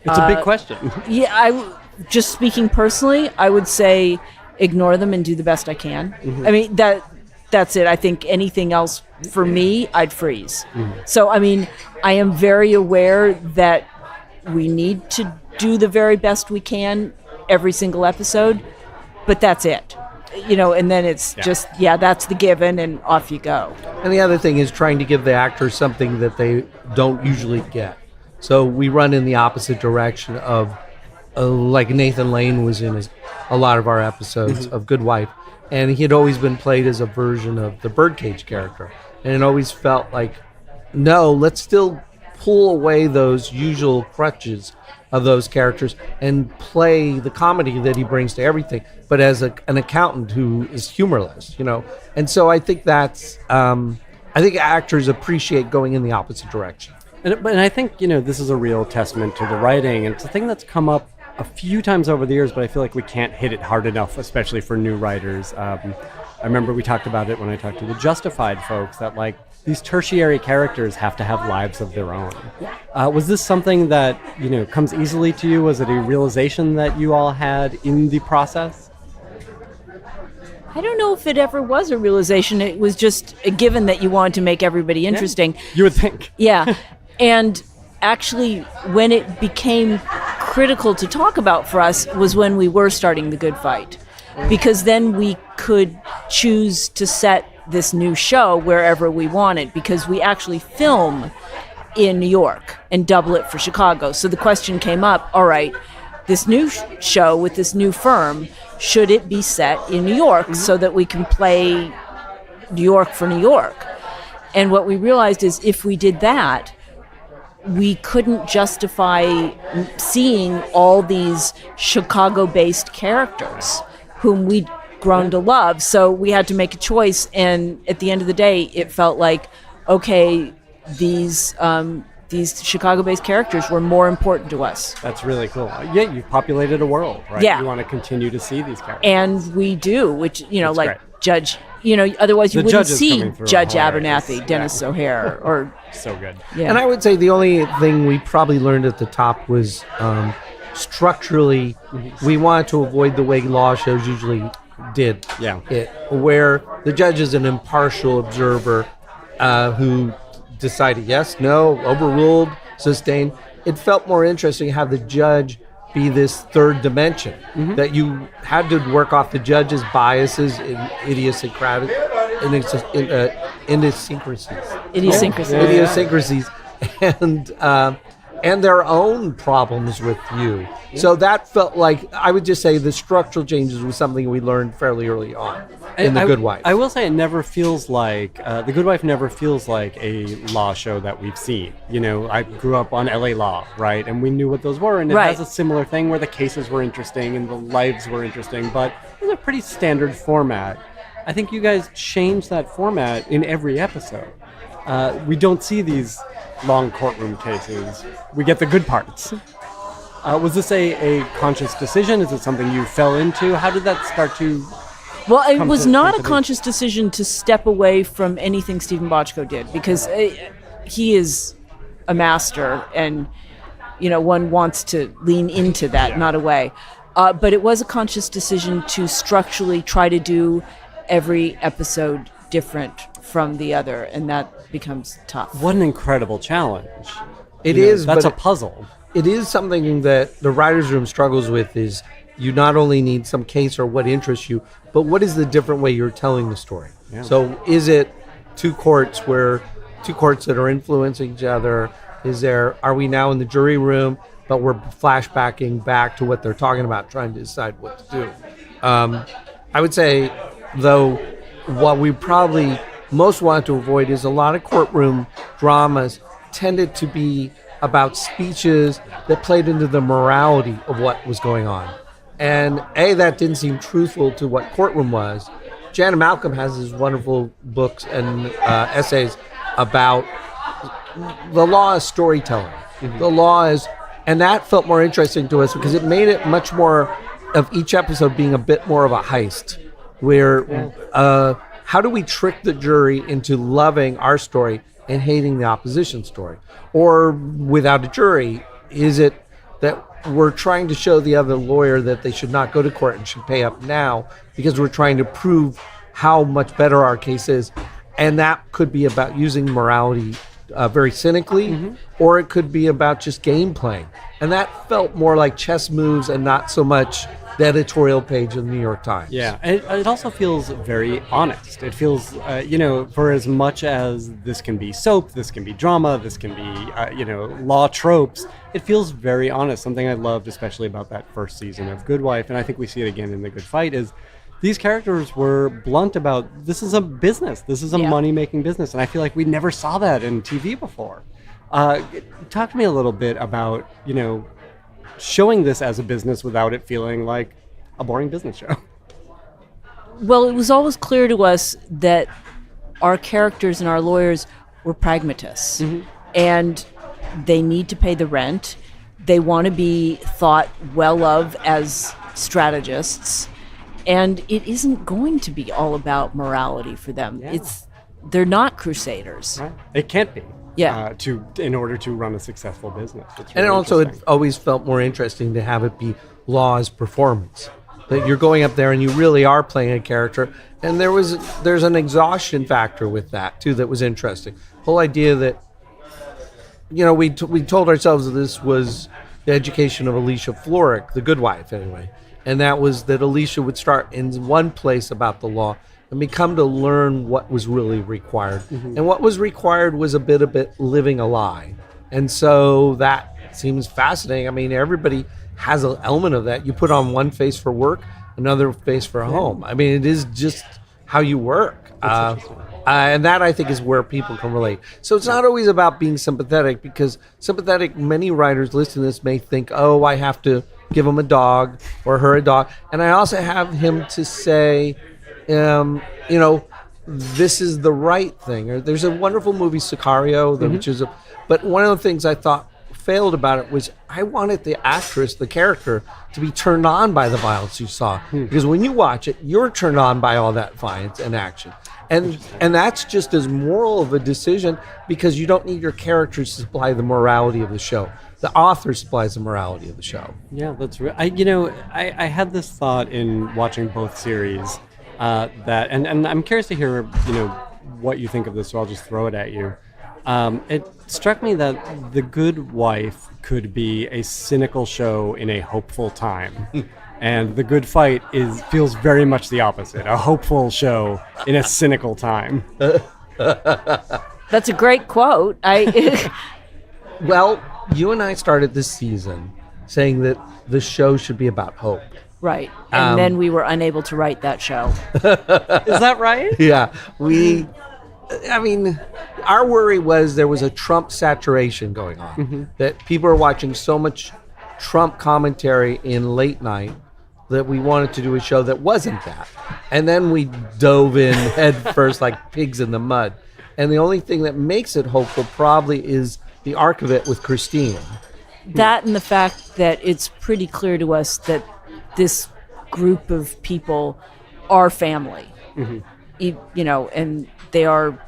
It's a big question. Yeah, just speaking personally, I would say ignore them and do the best I can. I mean, that's it. I think anything else for me, I'd freeze. So, I mean, I am very aware that we need to do the very best we can every single episode, but that's it. And then it's just, that's the given, and off you go. And the other thing is trying to give the actors something that they don't usually get. So we run in the opposite direction of, like Nathan Lane was in a lot of our episodes of Good Wife, and he had always been played as a version of the Birdcage character. And it always felt like, no, let's still pull away those usual crutches of those characters and play the comedy that he brings to everything, but as an accountant who is humorless, And so I think that's, I think actors appreciate going in the opposite direction. And I think, this is a real testament to the writing, and it's a thing that's come up a few times over the years, but I feel like we can't hit it hard enough, especially for new writers. I remember we talked about it when I talked to the Justified folks, that these tertiary characters have to have lives of their own. Was this something that, comes easily to you? Was it a realization that you all had in the process? I don't know if it ever was a realization. It was just a given that you wanted to make everybody interesting. Yeah, you would think. Yeah. And actually, when it became critical to talk about for us was when we were starting The Good Fight. Because then we could choose to set this new show wherever we wanted, because we actually film in New York and double it for Chicago. So the question came up, all right, this new show with this new firm, should it be set in New York so that we can play New York for New York? And what we realized is if we did that, we couldn't justify seeing all these Chicago-based characters whom we'd grown to love. So we had to make a choice, and at the end of the day, it felt like, okay, these Chicago-based characters were more important to us. That's really cool. Yeah, you've populated a world, right? Yeah. You want to continue to see these characters. And we do, which, That's like great. Judge, otherwise you The wouldn't judges see coming through Judge are hilarious. Abernathy, Dennis O'Hare, or... So good. Yeah. And I would say the only thing we probably learned at the top was structurally, we wanted to avoid the way law shows usually did. Yeah. Where the judge is an impartial observer who decided yes, no, overruled, sustained. It felt more interesting to have the judge be this third dimension, that you had to work off the judge's biases, idiosyncratic, idiosyncrasies, and their own problems with you. So that felt like, I would just say the structural changes was something we learned fairly early on in The Good Wife. I will say it never feels like, The Good Wife never feels like a law show that we've seen. I grew up on LA Law, right? And we knew what those were. And it has a similar thing where the cases were interesting and the lives were interesting, but it was a pretty standard format. I think you guys changed that format in every episode. We don't see these long courtroom cases. We get the good parts. Was this a conscious decision? Is it something you fell into? How did that start to... Well, it was not a conscious decision to step away from anything Stephen Bochco did, because he is a master, and one wants to lean into that, not away. But it was a conscious decision to structurally try to do every episode different from the other, and that becomes tough. What an incredible challenge. It is, that's but a puzzle. It is something that the writer's room struggles with, is you not only need some case or what interests you, but what is the different way you're telling the story. So is it two courts that are influencing each other? Are we now in the jury room, but we're flashbacking back to what they're talking about, trying to decide what to do? I would say, though, what we probably most want to avoid is a lot of courtroom dramas tended to be about speeches that played into the morality of what was going on. And that didn't seem truthful to what courtroom was. Janet Malcolm has these wonderful books and essays about the law as storytelling. Mm-hmm. The law is, and that felt more interesting to us because it made it much more of each episode being a bit more of a heist, where how do we trick the jury into loving our story and hating the opposition story? Or without a jury, is it that we're trying to show the other lawyer that they should not go to court and should pay up now because we're trying to prove how much better our case is? And that could be about using morality very cynically, or it could be about just game playing. And that felt more like chess moves and not so much the editorial page of the New York Times. Yeah, it also feels very honest. It feels, for as much as this can be soap, this can be drama, this can be, law tropes, it feels very honest. Something I loved especially about that first season of Good Wife, and I think we see it again in The Good Fight, is these characters were blunt about this is a business. This is a money-making business, and I feel like we never saw that in TV before. Talk to me a little bit about, showing this as a business without it feeling like a boring business show. Well, it was always clear to us that our characters and our lawyers were pragmatists, and they need to pay the rent. They want to be thought well of as strategists, and it isn't going to be all about morality for them. Yeah. They're not crusaders. Right. It can't be. Yeah. In order to run a successful business. It's And really also, it interesting. always felt more interesting to have it be law as performance. That you're going up there and you really are playing a character. And there's an exhaustion factor with that, too, that was interesting. The whole idea that, we told ourselves that this was the education of Alicia Florrick, the good wife, anyway. And that was that Alicia would start in one place about the law and become to learn what was really required. And what was required was a bit living a lie. And so that seems fascinating. I mean, everybody has an element of that. You put on one face for work, another face for home. I mean, it is just how you work. And that, I think, is where people can relate. So it's not always about being sympathetic, because many writers listening to this may think, oh, I have to give him a dog or her a dog. And I also have him to say, this is the right thing. Or there's a wonderful movie, Sicario, but one of the things I thought failed about it was I wanted the actress, the character, to be turned on by the violence you saw. Because when you watch it, you're turned on by all that violence and action. And that's just as moral of a decision, because you don't need your characters to supply the morality of the show. The author supplies the morality of the show. Yeah, that's real. I had this thought in watching both series that, and I'm curious to hear, what you think of this, so I'll just throw it at you. It struck me that The Good Wife could be a cynical show in a hopeful time. And The Good Fight feels very much the opposite, a hopeful show in a cynical time. That's a great quote. Well, you and I started this season saying that the show should be about hope. Right. And then we were unable to write that show. Is that right? Yeah. Our worry was there was a Trump saturation going on, that people are watching so much Trump commentary in late night that we wanted to do a show that wasn't that. And then we dove in head first like pigs in the mud. And the only thing that makes it hopeful probably is the arc of it with Christine. That and the fact that it's pretty clear to us that this group of people are family, and they are,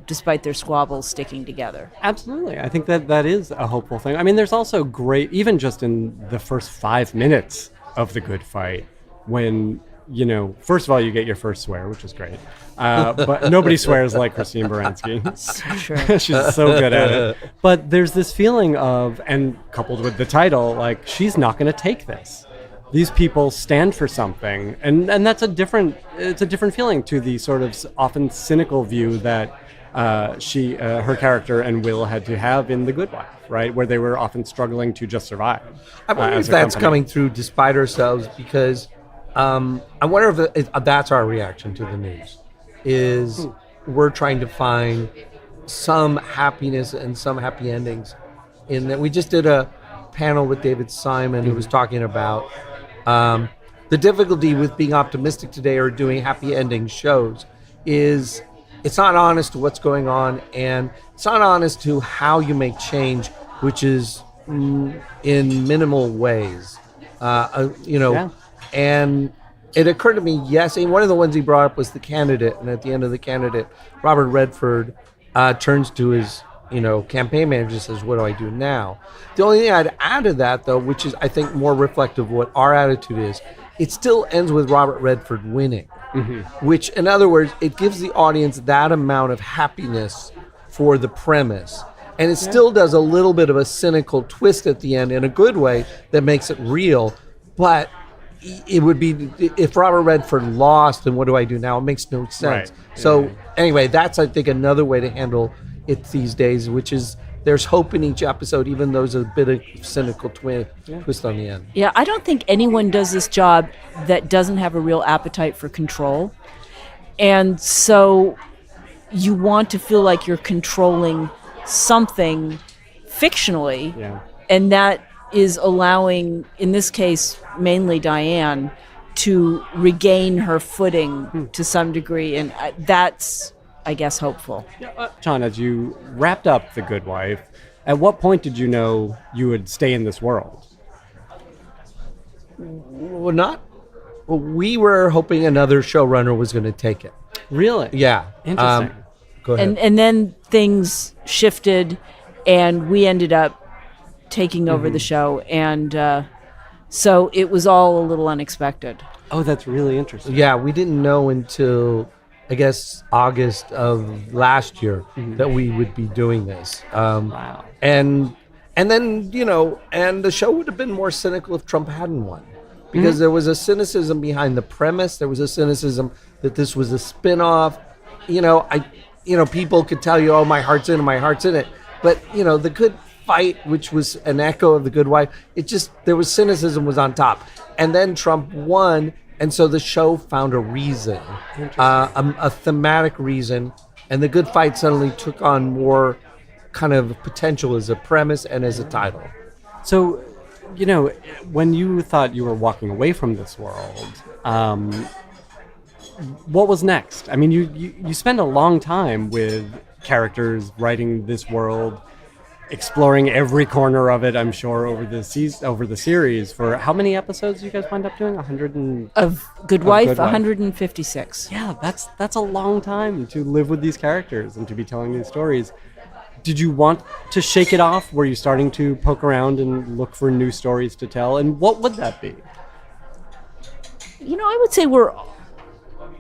despite their squabbles, sticking together. Absolutely. I think that is a hopeful thing. I mean, there's also great, even just in the first 5 minutes of The Good Fight, when, first of all, you get your first swear, which is great. But nobody swears like Christine Baranski. Sure. She's so good at it. But there's this feeling of, and coupled with the title, like, she's not going to take this. these people stand for something, and that's it's a different feeling to the sort of often cynical view that her character and Will had to have in The Good Wife, right, where they were often struggling to just survive. I wonder if as a that's company. coming through despite ourselves, because I wonder if that's our reaction to the news, is we're trying to find some happiness and some happy endings in that. We just did a panel with David Simon who was talking about the difficulty with being optimistic today or doing happy ending shows is it's not honest to what's going on, and it's not honest to how you make change, which is in minimal ways. Yeah. And it occurred to me, yes, and one of the ones he brought up was The Candidate, and at the end of The Candidate, Robert Redford turns to his campaign manager and says, what do I do now? The only thing I'd add to that, though, which is I think more reflective of what our attitude is, it still ends with Robert Redford winning, which, in other words, it gives the audience that amount of happiness for the premise. And it still does a little bit of a cynical twist at the end in a good way that makes it real. But it would be, if Robert Redford lost, then what do I do now? It makes no sense. Right. So anyway, that's, I think, another way to handle it these days, which is there's hope in each episode, even though there's a bit of cynical twist on the end. Yeah, I don't think anyone does this job that doesn't have a real appetite for control. And so you want to feel like you're controlling something fictionally. Yeah. And that is allowing, in this case, mainly Diane, to regain her footing to some degree. And that's, I guess, hopeful. John, as you wrapped up The Good Wife, at what point did you know you would stay in this world? Well, we were hoping another showrunner was going to take it. Really? Yeah. Interesting. Go ahead. And then things shifted, and we ended up taking over the show. And so it was all a little unexpected. Oh, that's really interesting. Yeah, we didn't know until, I guess, August of last year that we would be doing this. Wow. And then, and the show would have been more cynical if Trump hadn't won. Because there was a cynicism behind the premise. There was a cynicism that this was a spin-off. People could tell you, oh, my heart's in it, my heart's in it. But, The Good Fight, which was an echo of The Good Wife, there was cynicism was on top. And then Trump won, and so the show found a reason, a thematic reason, and The Good Fight suddenly took on more kind of potential as a premise and as a title. So, when you thought you were walking away from this world, what was next? I mean, you spend a long time with characters writing this world, exploring every corner of it, I'm sure, over the series. For how many episodes you guys wind up doing? 100 Of Good Wife, 156. Yeah, that's a long time to live with these characters and to be telling these stories. Did you want to shake it off? Were you starting to poke around and look for new stories to tell? And what would that be? I would say we're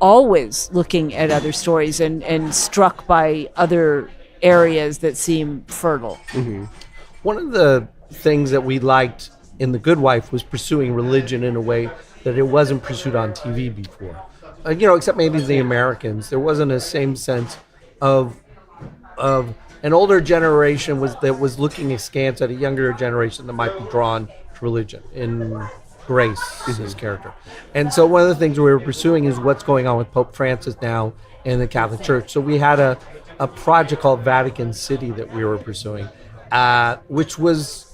always looking at other stories and struck by other areas that seem fertile. One of the things that we liked in The Good Wife was pursuing religion in a way that it wasn't pursued on TV before. Except maybe the Americans. There wasn't a same sense of an older generation that was looking askance at a younger generation that might be drawn to religion in Grace's character. And so one of the things we were pursuing is what's going on with Pope Francis now in the Catholic Church. So we had a project called Vatican City that we were pursuing, which was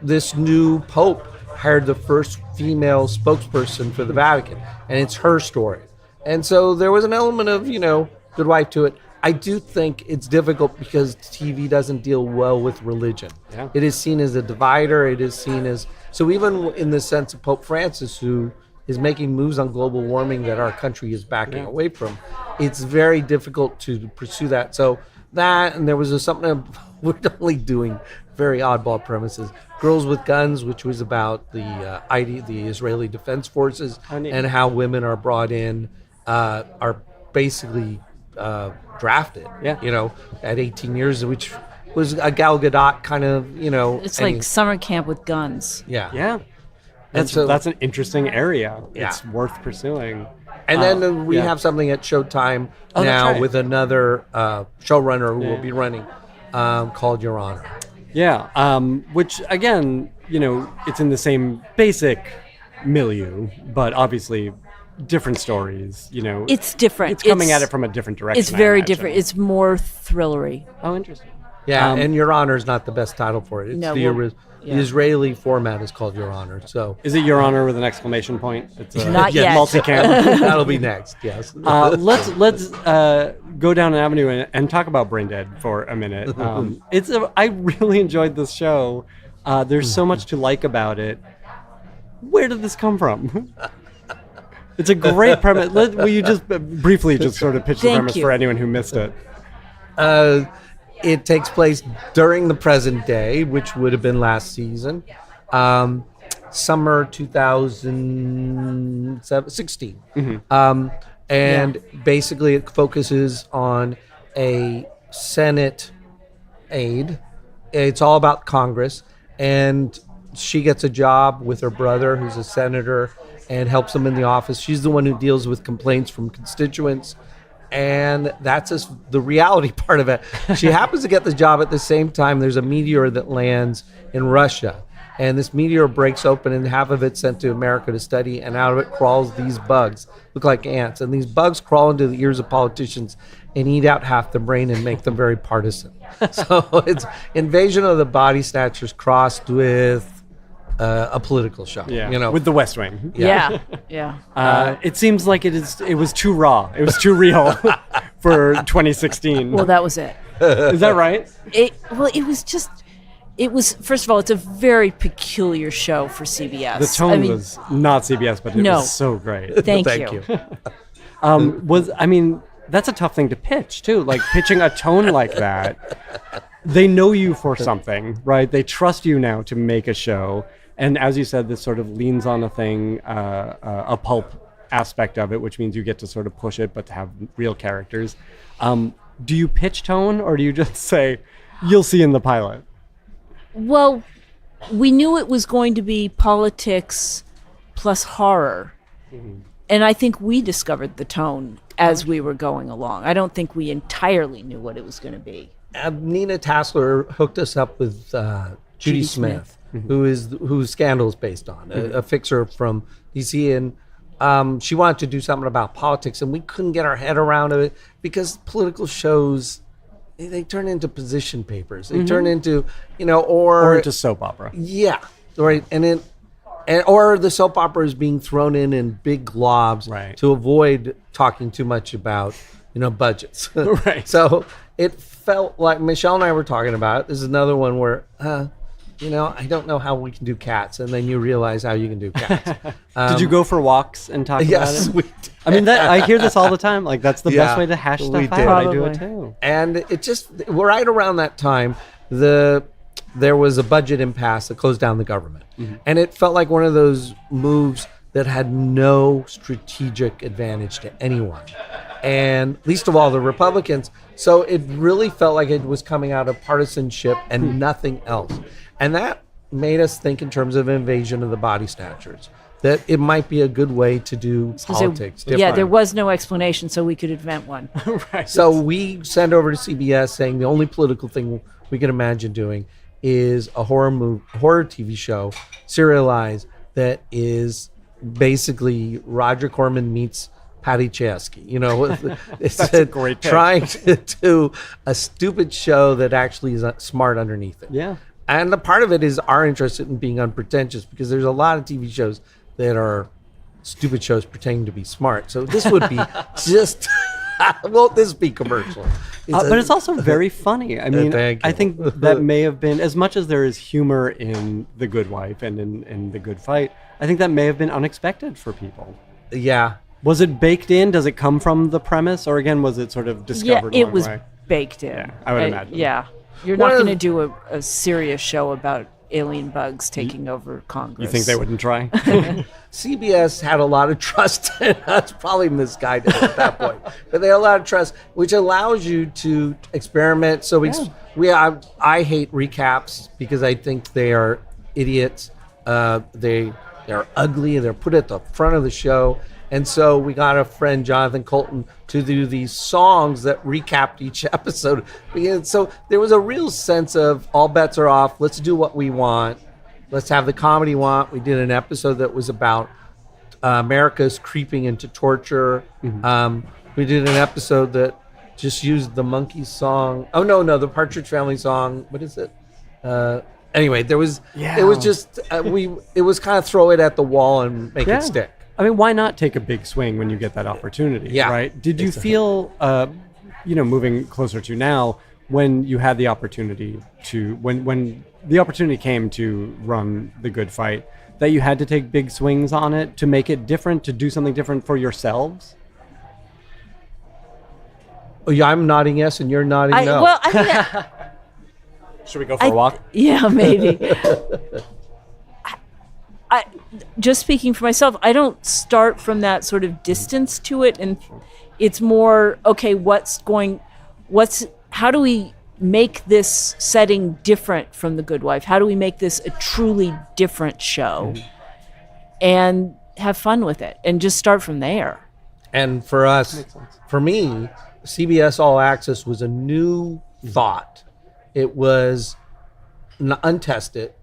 this new Pope hired the first female spokesperson for the Vatican, and it's her story. And so there was an element of, Good Wife to it. I do think it's difficult because TV doesn't deal well with religion. Yeah. It is seen as a divider. It is seen as, so even in the sense of Pope Francis, who is making moves on global warming that our country is backing away from, it's very difficult to pursue that. So that, and there was something, we're only doing very oddball premises. Girls with Guns, which was about the Israeli Defense Forces and how women are brought in, are basically drafted, at 18 years, which was a Gal Gadot kind of, It's like summer camp with guns. Yeah. Yeah. That's an interesting area. Yeah. It's worth pursuing. And then we yeah. have something at Showtime Oh, that's now right. with another showrunner who will be running called Your Honor. Yeah, which again, it's in the same basic milieu, but obviously different stories. It's different. It's coming at it from a different direction. It's I very imagine. different. It's more thrillery. Oh, interesting. Yeah, and Your Honor is not the best title for it. It's No, the yeah. Israeli format is called Your Honor. So Is it Your Honor with an exclamation point? It's Not yet. multicam. that'll be next. Yes. Let's go down an avenue and talk about Brain Dead for a minute. I really enjoyed this show. There's so much to like about it. Where did this come from? It's a great premise. Will you just briefly just sort of pitch the Thank premise you. for anyone who missed it? It takes place during the present day, which would have been last season, summer 2016. And basically it focuses on a Senate aide. It's all about Congress. And she gets a job with her brother, who's a senator, and helps him in the office. She's the one who deals with complaints from constituents. And that's just the reality part of it. She happens to get the job at the same time. There's a meteor that lands in Russia. And this meteor breaks open and half of it's sent to America to study. And out of it crawls these bugs, look like ants. And these bugs crawl into the ears of politicians and eat out half the brain and make them very partisan. So it's Invasion of the Body Snatchers crossed with a political show. Yeah, with the West Wing. Yeah. It seems like it was too raw. It was too real for 2016. Well, that was it. Is that right? It was first of all, it's a very peculiar show for CBS. The tone was not CBS, but it No. was so great. Thank Thank you. you. That's a tough thing to pitch too. Like pitching a tone like that. They know you for something, right? They trust you now to make a show. And as you said, this sort of leans on a thing, a pulp aspect of it, which means you get to sort of push it, but to have real characters. Do you pitch tone, or do you just say, you'll see in the pilot? Well, we knew it was going to be politics plus horror. And I think we discovered the tone as we were going along. I don't think we entirely knew what it was going to be. Nina Tassler hooked us up with Judy Smith, who Scandal is based on, a fixer from DC, and she wanted to do something about politics, and we couldn't get our head around it because political shows, they turn into position papers. They turn into, Or into soap opera. Yeah, right, or the soap opera is being thrown in big globs Right. to avoid talking too much about budgets. Right. So it felt like Michelle and I were talking about it. This is another one where I don't know how we can do cats, and then you realize how you can do cats. Did you go for walks and talk Yes, about it? we did. I mean, I hear this all the time. Like, that's the Yeah, best way to hash we stuff did. out. I do it Probably. too. And it just right around that time, there was a budget impasse that closed down the government, and it felt like one of those moves that had no strategic advantage to anyone, and least of all the Republicans. So it really felt like it was coming out of partisanship and nothing else, and that made us think in terms of Invasion of the Body Snatchers, that it might be a good way to do politics. Yeah, different. there was no explanation, so we could invent one. So we send over to CBS saying the only political thing we can imagine doing is a horror TV show, serialized, that is basically Roger Corman meets Patty Chayefsky. It's That's a great pitch. trying to do a stupid show that actually is smart underneath it. Yeah. And the part of it is our interest in being unpretentious, because there's a lot of TV shows that are stupid shows pretending to be smart. So this would be just, won't this be commercial? But it's also very funny. I mean, Thank you. I think that may have been, as much as there is humor in The Good Wife and in The Good Fight, I think that may have been unexpected for people. Yeah. Was it baked in? Does it come from the premise? Or again, was it sort of discovered Yeah, it along was the way? baked in. Yeah, I would imagine. Yeah. You're One not of going to do a serious show about alien bugs taking over Congress. You think they wouldn't try? CBS had a lot of trust in us, probably misguided at that point, but they had a lot of trust, which allows you to experiment. So I hate recaps because I think they are idiots. They they're ugly, and they're put at the front of the show. And so we got a friend, Jonathan Colton, to do these songs that recapped each episode. And so there was a real sense of all bets are off. Let's do what we want. Let's have the comedy we want. We did an episode that was about America's creeping into torture. We did an episode that just used the Monkees song. Oh, no, the Partridge Family song. What is it? Anyway, it was just, it was kind of throw it at the wall and make it stick. I mean, why not take a big swing when you get that opportunity? Yeah. Right. Did you feel, moving closer to now, when you had the opportunity to, when the opportunity came to run The Good Fight, that you had to take big swings on it to make it different, to do something different for yourselves? Oh, yeah, I'm nodding yes, and you're nodding no. Well, I mean, Should we go for a walk? yeah, maybe. I just speaking for myself, I don't start from that sort of distance to it, and it's more okay. How do we make this setting different from The Good Wife? How do we make this a truly different show, and have fun with it, and just start from there? And for us, for me, CBS All Access was a new thought. It was untested.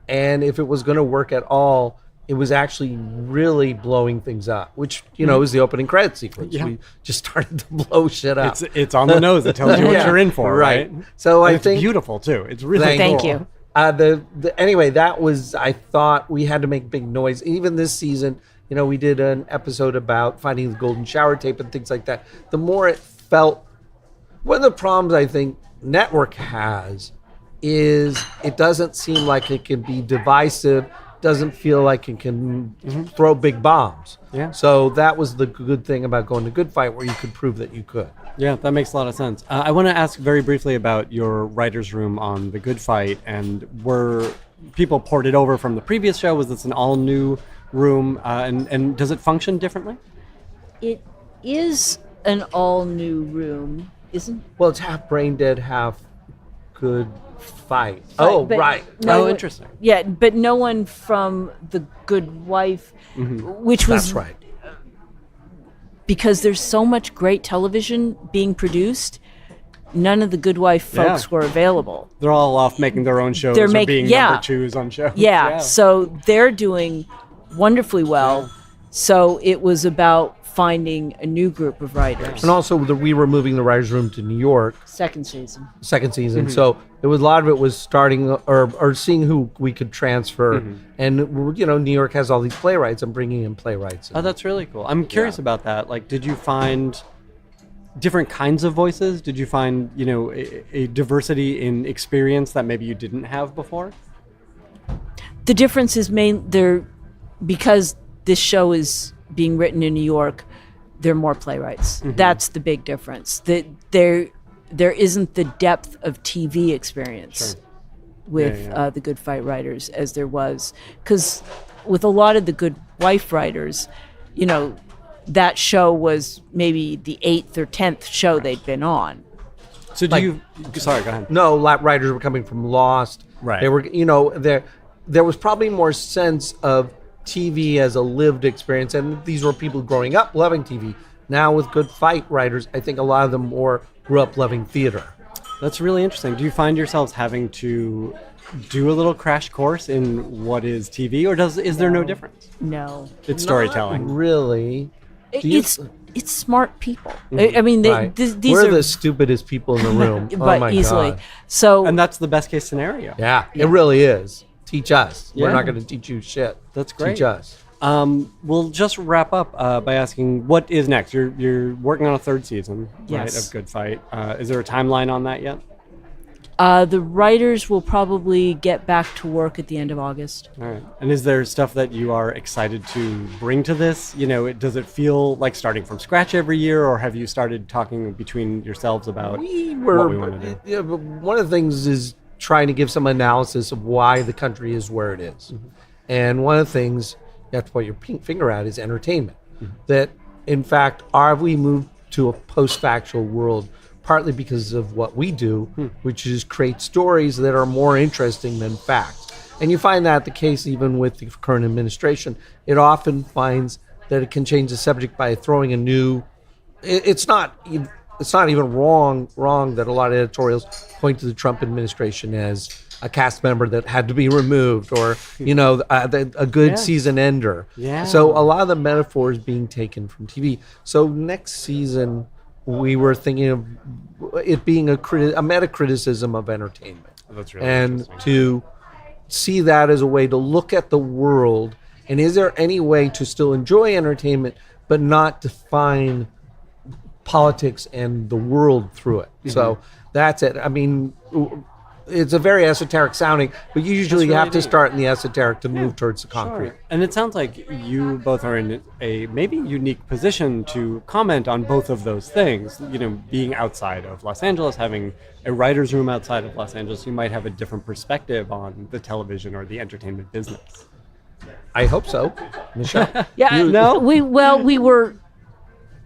And if it was going to work at all, it was actually really blowing things up, which, is the opening credit sequence. Yeah. We just started to blow shit up. It's on the nose. It tells you what you're in for, right? So And I it's think beautiful too. It's really Thank cool. you. Anyway, that was, I thought we had to make big noise. Even this season, we did an episode about finding the golden shower tape and things like that. The more it felt, one of the problems I think network has is it doesn't seem like it can be divisive, doesn't feel like it can throw big bombs. Yeah. So that was the good thing about going to Good Fight, where you could prove that you could. Yeah, that makes a lot of sense. I want to ask very briefly about your writer's room on The Good Fight, and were people ported over from the previous show? Was this an all-new room, and does it function differently? It is an all-new room, isn't? Well, it's half Brain Dead, half Good Fight. Oh, But right. no one- Interesting. Yeah, but no one from The Good Wife, which was That's right. because there's so much great television being produced. None of the Good Wife folks Yeah. were available. They're all off making their own shows They're or being number twos on shows. Yeah, so they're doing wonderfully well. So it was about finding a new group of writers. And also, we were moving the writer's room to New York, Second season. second season. So it was a lot of it was starting or seeing who we could transfer. And, New York has all these playwrights. I'm bringing in playwrights. Oh, that's really cool. I'm curious about that. Like, did you find different kinds of voices? Did you find, a diversity in experience that maybe you didn't have before? The difference is because this show is being written in New York, there are more playwrights. That's the big difference. That there isn't the depth of TV experience with the Good Fight writers as there was. Because with a lot of the Good Wife writers, that show was maybe the 8th or 10th show they'd been on. So sorry, go ahead. No, writers were coming from Lost. Right. They were, there was probably more sense of TV as a lived experience, and these were people growing up loving TV. Now with Good Fight writers, I think a lot of them more grew up loving theater. That's really interesting. Do you find yourselves having to do a little crash course in what is TV, or is there no difference? No. It's storytelling. Not really. Do you- It's smart people. I mean, Right. these We're are the stupidest people in the room. but oh my easily. God. So And that's the best case scenario. Yeah, it really is. Teach us. We're Yeah. not going to teach you shit. That's great. Teach us. We'll just wrap up by asking, what is next? You're working on a third season, right, Yes. of Good Fight. Is there a timeline on that yet? the writers will probably get back to work at the end of August. All right. And is there stuff that you are excited to bring to this? Does it feel like starting from scratch every year, or have you started talking between yourselves about what we want to do? Yeah, but one of the things is trying to give some analysis of why the country is where it is. And one of the things you have to point your finger at is entertainment. That, in fact, are we moved to a post-factual world partly because of what we do, which is create stories that are more interesting than facts. And you find that the case even with the current administration. It often finds that it can change the subject by throwing a new. It's not even wrong that a lot of editorials point to the Trump administration as a cast member that had to be removed, or a good season ender. Yeah. So a lot of the metaphors being taken from TV. So next season, we were thinking of it being a meta criticism of entertainment. That's really and interesting. to see that as a way to look at the world, and is there any way to still enjoy entertainment but not define politics and the world through it? So that's it. I mean, it's a very esoteric sounding, but you usually really have to neat. start in the esoteric to move towards the concrete. Sure. And it sounds like you both are in a maybe unique position to comment on both of those things. Being outside of Los Angeles, having a writer's room outside of Los Angeles, you might have a different perspective on the television or the entertainment business. I hope so, Michelle. Yeah, we were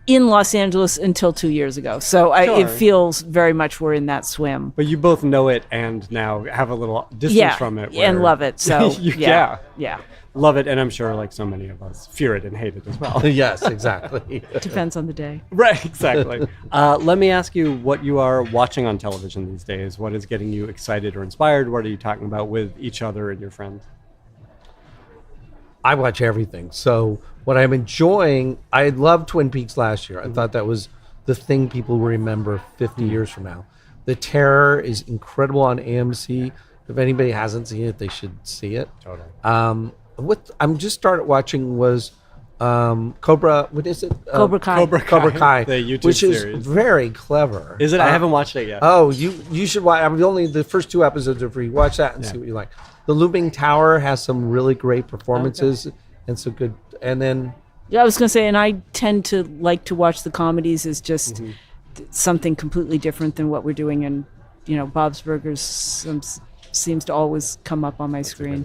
in Los Angeles until 2 years ago, so it Sure. feels very much we're in that swim. But you both know it and now have a little distance from it. and love it. So yeah. yeah, Love it, and I'm sure like so many of us fear it and hate it as well. Yes, exactly. depends on the day. Right, exactly. Let me ask you what you are watching on television these days. What is getting you excited or inspired? What are you talking about with each other and your friends? I watch everything. So what I'm enjoying, I loved Twin Peaks last year. I thought that was the thing people will remember 50 years from now. The Terror is incredible on AMC. If anybody hasn't seen it, they should see it. Totally. What I'm just started watching was Cobra. What is it? Cobra Kai. Cobra Kai, The YouTube which series. is very clever. Is it? I haven't watched it yet. Oh, you should watch. I mean, only the first 2 episodes are free. Watch that and see what you like. The Looming Tower has some really great performances and some good. And then Yeah, I was going to say, and I tend to like to watch the comedies as just something completely different than what we're doing. And, Bob's Burgers seems to always come up on my screen.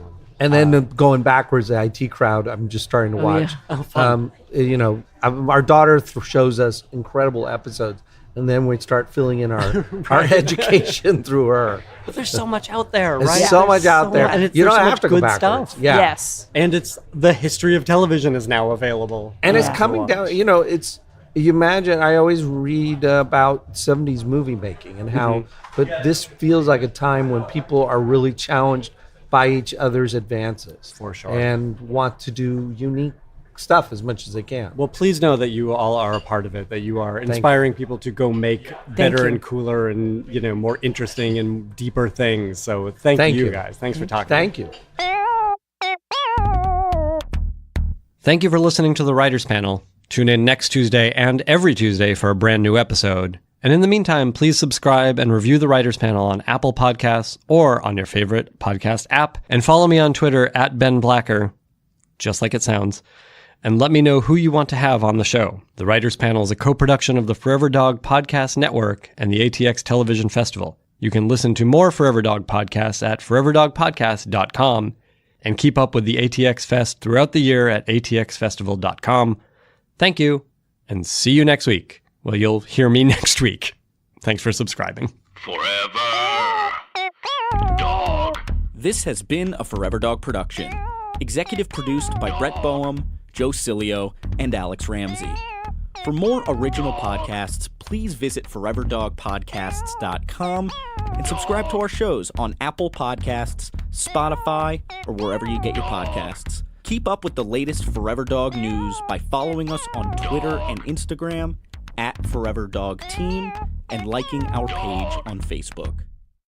going backwards, the IT Crowd. I'm just starting to watch. yeah. fun. Our daughter shows us incredible episodes, and then we start filling in our education through her. But there's so much out there, There's right? so much out there. And You there's don't so have much to go good backwards. stuff. Yeah. Yes. And it's the history of television is now available. And it's Yeah. coming down, it's, you imagine, I always read about 70s movie making and how, but this feels like a time when people are really challenged by each other's advances. For sure. And want to do unique stuff as much as they can. Well, please know that you all are a part of it, that you are inspiring people to go make better you. and cooler and, more interesting and deeper things. So thank Thank you you. guys. Thanks for talking. Thank you. Thank you for listening to the Writers Panel. Tune in next Tuesday and every Tuesday for a brand new episode. And in the meantime, please subscribe and review the Writers Panel on Apple Podcasts or on your favorite podcast app. And follow me on Twitter @BenBlacker, just like it sounds. And let me know who you want to have on the show. The Writers Panel is a co-production of the Forever Dog Podcast Network and the ATX Television Festival. You can listen to more Forever Dog podcasts at foreverdogpodcast.com and keep up with the ATX Fest throughout the year at atxfestival.com. Thank you, and see you next week. Well, you'll hear me next week. Thanks for subscribing. Forever. Dog. This has been a Forever Dog production. Executive produced by Brett Boehm, Joe Cilio, and Alex Ramsey. For more original podcasts, please visit foreverdogpodcasts.com and subscribe to our shows on Apple Podcasts, Spotify, or wherever you get your podcasts. Keep up with the latest Forever Dog news by following us on Twitter and Instagram @ForeverDogTeam and liking our page on Facebook.